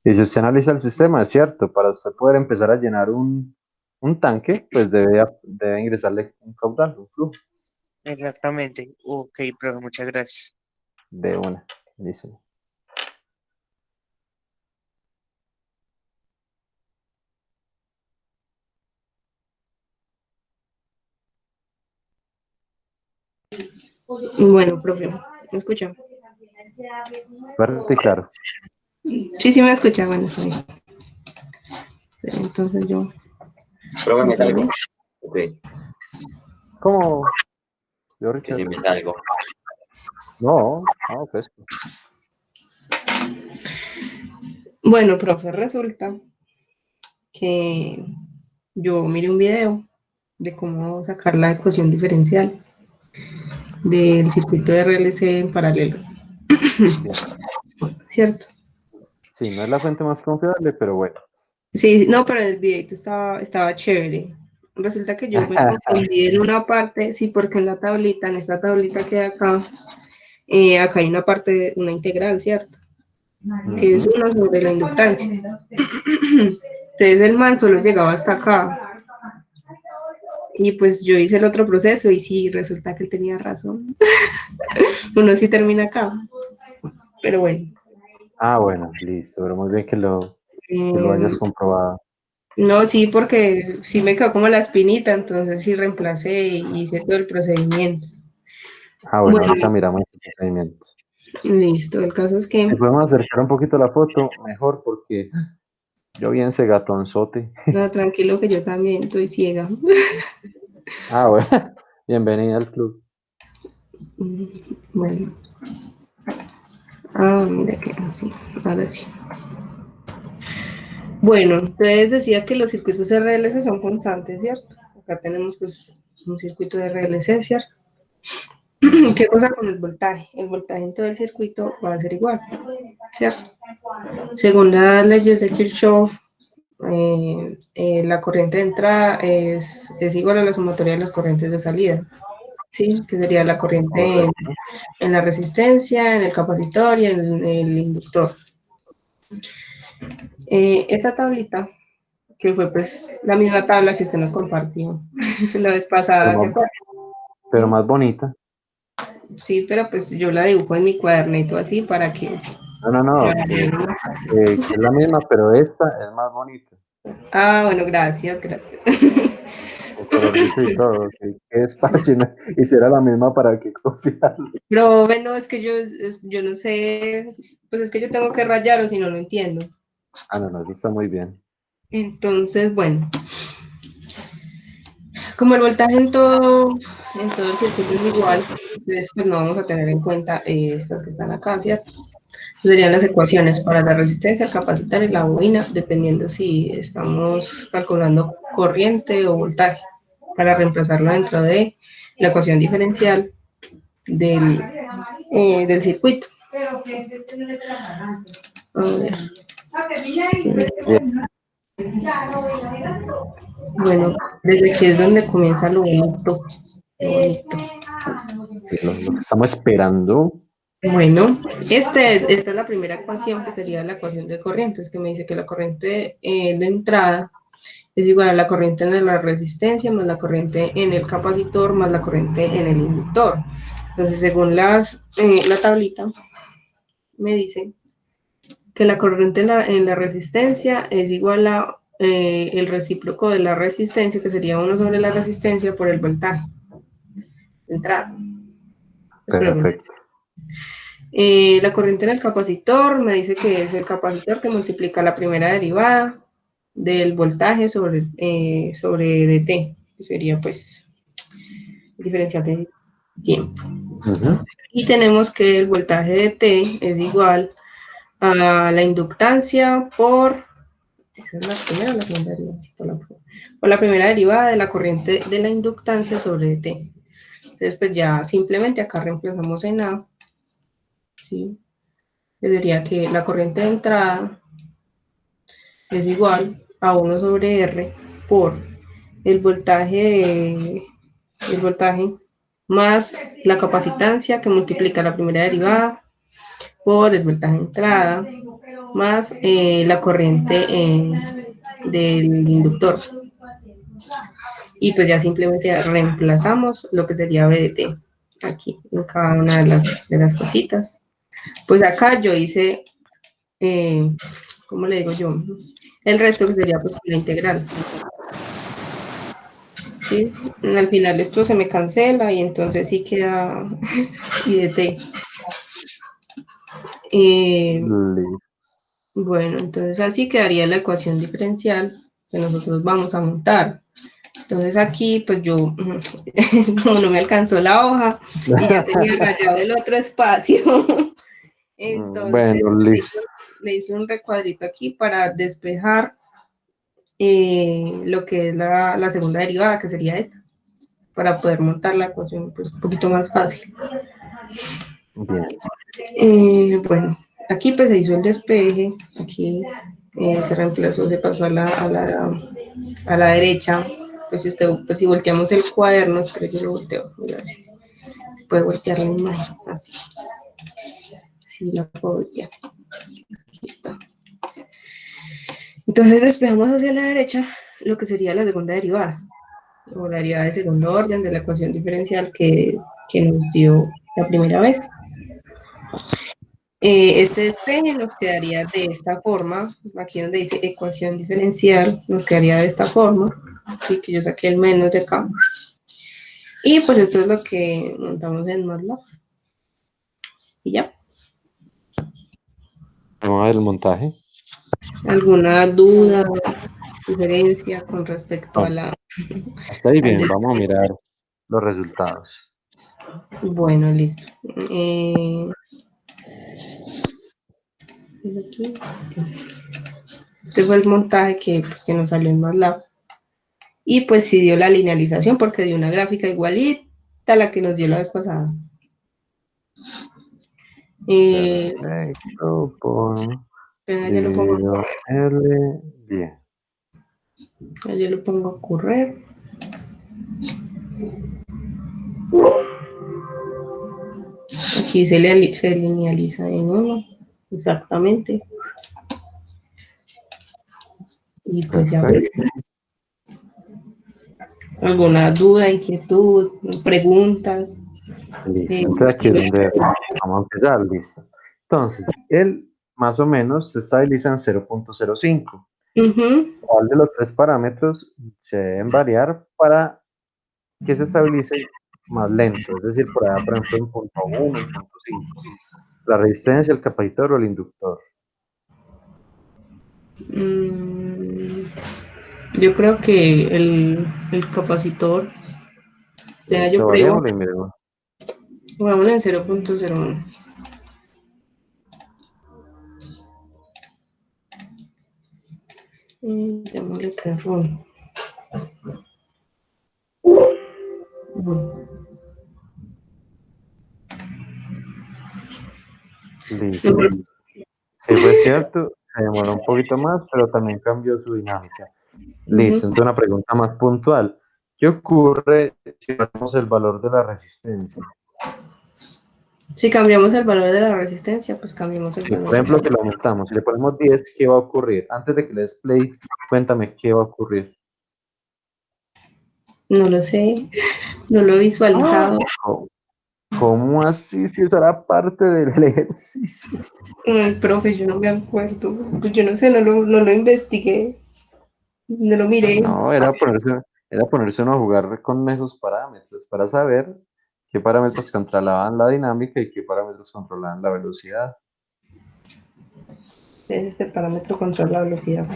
Y si usted analiza el sistema, es cierto, para usted poder empezar a llenar un tanque, pues debe ingresarle un caudal, un flujo Exactamente. Ok, profe, muchas gracias. de una. Dice. Bueno, profe, ¿me escucha? Fuerte y claro. Sí, sí me escucha, bueno, está bien. Entonces yo... Profe, me salgo. Ok, ¿Cómo? Yo, que Richard. si me salgo. No, pues. Bueno, profe, resulta que yo miré un video de cómo sacar la ecuación diferencial del circuito de RLC en paralelo. ¿Cierto? Sí, no es la fuente más confiable, pero bueno. Sí, no, pero el videito estaba chévere. Resulta que yo me confundí en una parte, sí, porque en esta tablita que hay acá, acá hay una parte, una integral, ¿cierto? Que es 1 sobre la inductancia. Entonces el man solo llegaba hasta acá. Y pues yo hice el otro proceso y sí, resulta que él tenía razón. Uno sí termina acá. Pero bueno. Bueno, listo, pero muy bien que lo hayas comprobado. No, sí, porque sí me quedó como la espinita, entonces sí reemplacé y hice todo el procedimiento. Bueno, ahorita miramos el procedimiento. Listo, el caso es que... Si podemos acercar un poquito la foto, mejor, porque yo vi ese gatonzote. No, tranquilo que yo también estoy ciega. Bueno, bienvenida al club. Bueno. Mira que así, ahora sí. Bueno, entonces decía que los circuitos RLC son constantes, ¿cierto? Acá tenemos pues un circuito de RLC, ¿cierto? ¿Qué pasa con el voltaje? El voltaje en todo el circuito va a ser igual, ¿cierto? Según las leyes de Kirchhoff, la corriente de entrada es igual a la sumatoria de las corrientes de salida, ¿sí? Que sería la corriente en la resistencia, en el capacitor y en el inductor. Esta tablita, que fue pues la misma tabla que usted nos compartió la vez pasada, ¿se acuerda? Pero más bonita. Sí, pero pues yo la dibujo en mi cuadernito así para que... No, que es la misma, pero esta es más bonita. Bueno, gracias. El colorcito y todo. Que despacio, hiciera la misma para que confiarlo. Pero bueno, es que yo no sé, pues es que yo tengo que rayar o si no lo entiendo. No, eso está muy bien. Entonces, bueno, como el voltaje en todo el circuito es igual, entonces pues no vamos a tener en cuenta estas que están acá, ¿cierto? Serían las ecuaciones para la resistencia, el capacitor y la bobina, dependiendo si estamos calculando corriente o voltaje, para reemplazarlo dentro de la ecuación diferencial del circuito. A ver. Bueno, desde aquí es donde comienza lo bonito. Lo que estamos esperando. Bueno, esta es la primera ecuación, que sería la ecuación de corrientes, que me dice que la corriente de entrada es igual a la corriente en la resistencia más la corriente en el capacitor más la corriente en el inductor. Entonces, según la tablita, me dice que la corriente en la resistencia es igual a el recíproco de la resistencia, que sería 1 sobre la resistencia por el voltaje de entrada. Perfecto. La corriente en el capacitor me dice que es el capacitor que multiplica la primera derivada del voltaje sobre dt, que sería pues el diferencial de tiempo. Y tenemos que el voltaje de t es igual a la inductancia por la primera o la segunda derivada, por la primera derivada de la corriente de la inductancia sobre dt. Entonces pues ya simplemente acá reemplazamos en A, ¿sí? Diría que la corriente de entrada es igual a 1 sobre R por el voltaje más la capacitancia, que multiplica la primera derivada por el voltaje de entrada más la corriente del inductor. Y pues ya simplemente reemplazamos lo que sería BDT aquí en cada una de las cositas. Pues acá yo hice, ¿cómo le digo yo? El resto que sería pues la integral. ¿Sí? Al final esto se me cancela y entonces sí queda IDT. Bueno, entonces así quedaría la ecuación diferencial que nosotros vamos a montar. Entonces aquí pues yo, como no me alcanzó la hoja y ya tenía rayado el otro espacio, entonces Bueno, listo. le hice un recuadrito aquí para despejar lo que es la segunda derivada, que sería esta, para poder montar la ecuación pues un poquito más fácil. Bien. Bueno, aquí pues se hizo el despeje, aquí se reemplazó, se pasó a la derecha. Pues si usted, pues si volteamos el cuaderno, espero yo lo volteo, mira, así. Puede voltear la imagen, así. Sí, la puedo voltear. Aquí está. Entonces despejamos hacia la derecha lo que sería la segunda derivada, o la derivada de segundo orden de la ecuación diferencial que nos dio la primera vez. Este despeje nos quedaría de esta forma, aquí donde dice ecuación diferencial, nos quedaría de esta forma, así que yo saqué el menos de acá. Y pues esto es lo que montamos en MATLAB. Y ya. Vamos a ver el montaje. ¿Alguna duda, sugerencia con respecto a la... Hasta ahí bien, vamos a mirar los resultados. Bueno, listo. Este fue el montaje que nos salió en MATLAB. Y pues sí dio la linealización porque dio una gráfica igualita a la que nos dio la vez pasada. Perfecto, Ya lo pongo, L, bien. ya lo pongo a correr. Aquí se linealiza en 1, exactamente. Y pues ya. ¿Alguna duda, inquietud, preguntas? Listo, entonces aquí es donde vamos a empezar, listo. Entonces, él más o menos se estabiliza en 0.05. ¿Cuál de los tres parámetros se deben variar para que se estabilice más lento? Es decir, por allá, por ejemplo, en punto 1, en punto 5. La resistencia, el capacitor o el inductor. Yo creo que el capacitor. Ya yo pruebo. Vamos en 0.01. Démosle cajón. Listo. Sí, fue cierto, se demoró un poquito más, pero también cambió su dinámica. Listo, entonces una pregunta más puntual. ¿Qué ocurre si cambiamos el valor de la resistencia? Si cambiamos el valor de la resistencia, pues cambiamos el valor. Por ejemplo, que lo aumentamos, si le ponemos 10, ¿qué va a ocurrir? Antes de que le des play, cuéntame qué va a ocurrir. No lo sé, no lo he visualizado. ¿Cómo así? Si esa era parte del ejercicio. Ay, profe, yo no me acuerdo. Pues yo no sé, no lo investigué. No lo miré. No, era ponerse uno a jugar con esos parámetros para saber qué parámetros controlaban la dinámica y qué parámetros controlaban la velocidad. Es este parámetro controla la velocidad.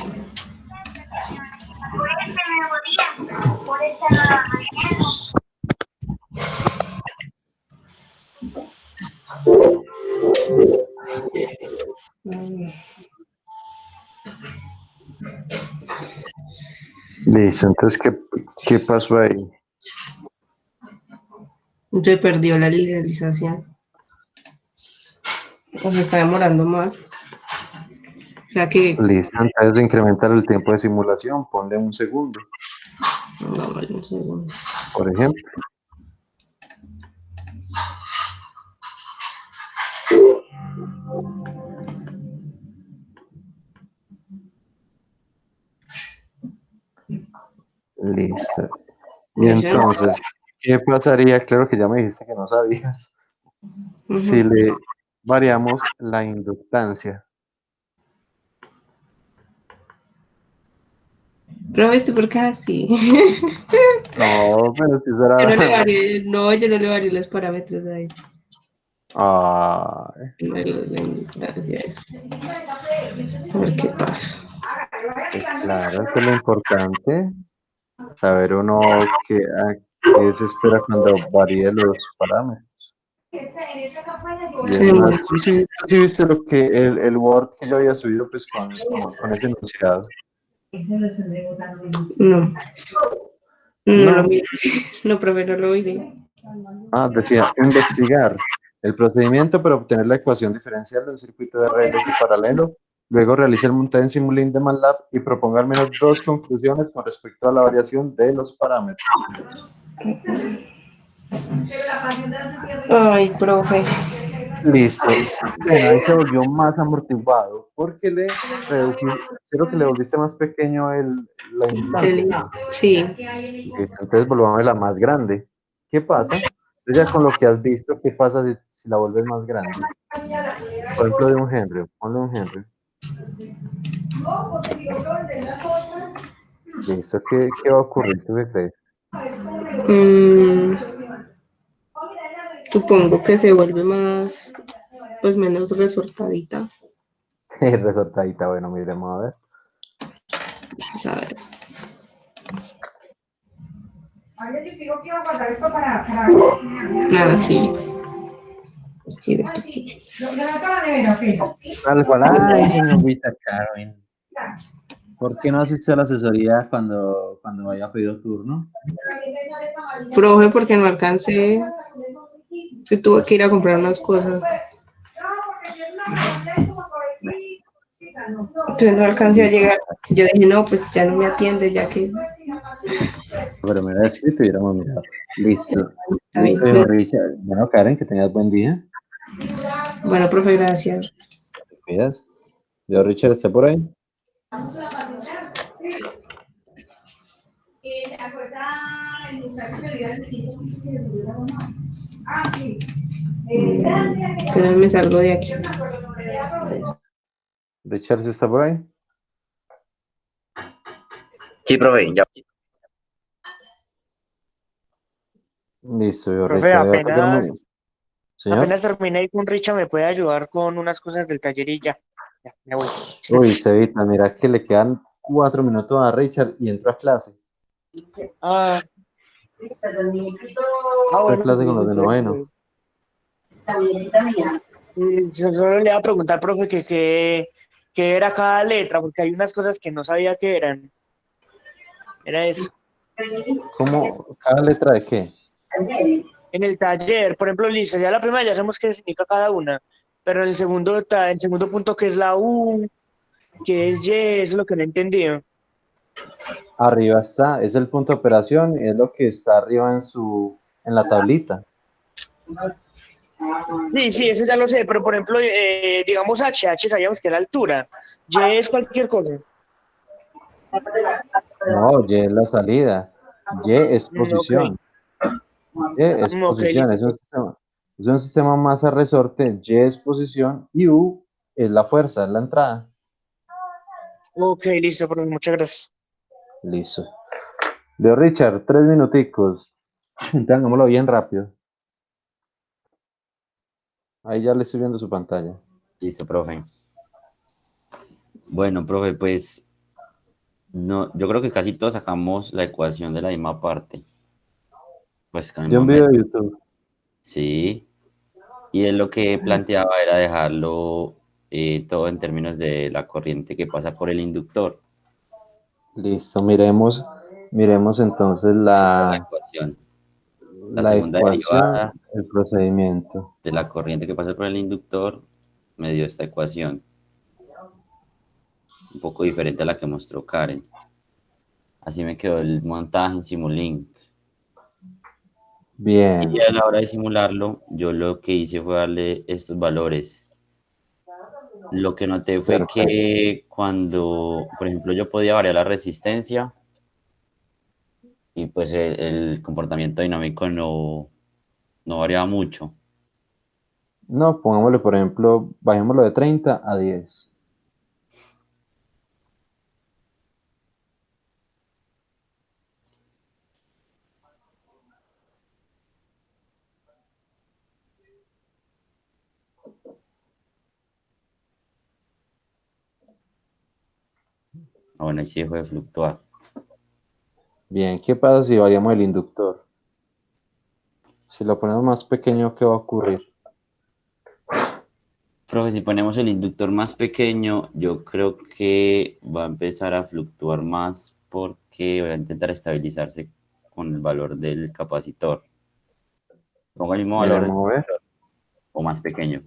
Listo, entonces, ¿qué pasó ahí? Se perdió la linealización. O se está demorando más. O sea que... Listo, entonces incrementar el tiempo de simulación, ponle un segundo. No, vale, un segundo. Por ejemplo. Listo. Y entonces, ¿qué pasaría? Claro que ya me dijiste que no sabías. Si le variamos la inductancia. Profe, ¿esto por qué así? No, pero si Yo no le será. varié, no, yo no le varié los parámetros a eso. Ay, No, la inductancia, eso. A ver qué pasa. pues claro, eso es lo importante. Saber uno qué se espera cuando varíe los parámetros. Y es más, tú sí viste lo que el Word que yo había subido pues con ese enunciado. No, no lo No. miré. No, profe, no lo miré. Decía, investigar el procedimiento para obtener la ecuación diferencial de un circuito de RLC paralelo. Luego realice el montaje en Simulink de MATLAB y proponga al menos 2 conclusiones con respecto a la variación de los parámetros. Ay, profe. Listo. Bueno, ahí se volvió más amortiguado porque creo que le volviste más pequeño la inductancia. Sí. Listo, entonces volvamos a la más grande. ¿Qué pasa? Entonces ya con lo que has visto, ¿qué pasa si la vuelves más grande? Por ejemplo, de un Henry, ponle un Henry. Listo, ¿qué va a ocurrir? ¿Tú qué crees? Supongo que se vuelve más, pues menos resortadita. Resortadita, bueno, miremos a ver. Pues a ver. Sí. Sí, ve que sí. Tal cual, ay, señorita Carmen. ¿Por qué no asiste a la asesoría cuando haya pedido turno? Profe, porque no alcancé. Yo tuve que ir a comprar unas cosas. Entonces no alcancé a llegar. Yo dije, no, pues ya no me atiende, ya que. Pero me hubiera escrito y hubiéramos mirado. Listo. Está bien. Listo, hijo Richard. Bueno, Karen, que tengas buen día. Bueno, profe, gracias. Te cuidas. Yo, Richard, ¿está por ahí? Pero me salgo de aquí. Listo. Richard, ¿sí está por ahí? Sí, profe, ya. Listo, yo, Profe, Richard. Señor. apenas terminé y con Richa me puede ayudar con unas cosas del taller y ya me voy. Uy, Cevita, mira que le quedan 4 minutos a Richard y entró a clase. Ah, Entró a bueno, clase con los de noveno. Yo solo le iba a preguntar, profe, que qué era cada letra, porque hay unas cosas que no sabía que eran. Era eso. ¿Cómo? ¿Cada letra de qué? En el taller, por ejemplo, listo, ya la primera ya sabemos qué significa cada una, pero en el segundo punto, que es la U, que es Y, eso es lo que no he entendido. Arriba está, es el punto de operación, es lo que está arriba en la tablita. Sí, eso ya lo sé, pero por ejemplo, digamos HH, sabíamos que era altura. Y es cualquier cosa. No, Y es la salida. Y es posición. Y es posición, listo. es un sistema masa resorte, Y es posición y U es la fuerza, es la entrada. Ok, listo, profe, muchas gracias. Listo. Leo Richard, 3 minuticos. Tengámoslo bien rápido. Ahí ya le estoy viendo su pantalla. Listo, profe. Bueno, profe, pues no, yo creo que casi todos sacamos la ecuación de la misma parte. Pues De un video de YouTube. Sí. Y él lo que planteaba era dejarlo todo en términos de la corriente que pasa por el inductor. Listo, miremos entonces La ecuación. La segunda derivada el procedimiento. de la corriente que pasa por el inductor me dio esta ecuación. Un poco diferente a la que mostró Karen. Así me quedó el montaje en Simulink. Bien. Y a la hora de simularlo, yo lo que hice fue darle estos valores. Lo que noté fue que cuando, por ejemplo, yo podía variar la resistencia, y pues el comportamiento dinámico no variaba mucho. No, pongámosle, por ejemplo, bajémoslo de 30 a 10. Bueno, ahí sí dejó de fluctuar. Bien, ¿qué pasa si variamos el inductor? Si lo ponemos más pequeño, ¿qué va a ocurrir? Profe, si ponemos el inductor más pequeño, yo creo que va a empezar a fluctuar más porque va a intentar estabilizarse con el valor del capacitor. Pongo el mismo valor Miremos a ver. o más pequeño.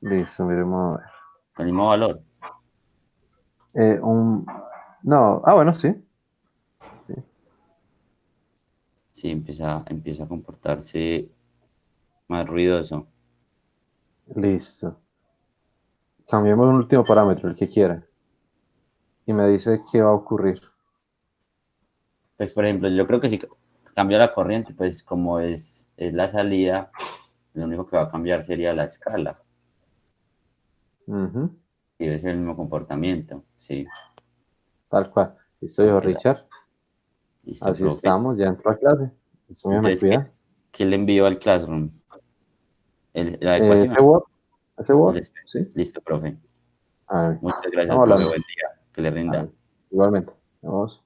Listo, miremos a ver. Con el mismo valor. No, bueno, sí. Sí, empieza a comportarse más ruidoso. Listo. Cambiemos un último parámetro, el que quiera. Y me dice qué va a ocurrir. Pues, por ejemplo, yo creo que si cambio la corriente, pues como es la salida, lo único que va a cambiar sería la escala. Ujú, Y es el mismo comportamiento, sí. tal cual. Listo, dijo Richard. Listo, Así profe. estamos, ya entró a clase. Eso me Entonces, cuida. ¿qué le envío al Classroom? La ecuación. Ese Word, El- sí. Listo, profe. A ver, Muchas gracias, estamos profe. hablando. Buen día. Que le A rinda. ver, igualmente. Vamos.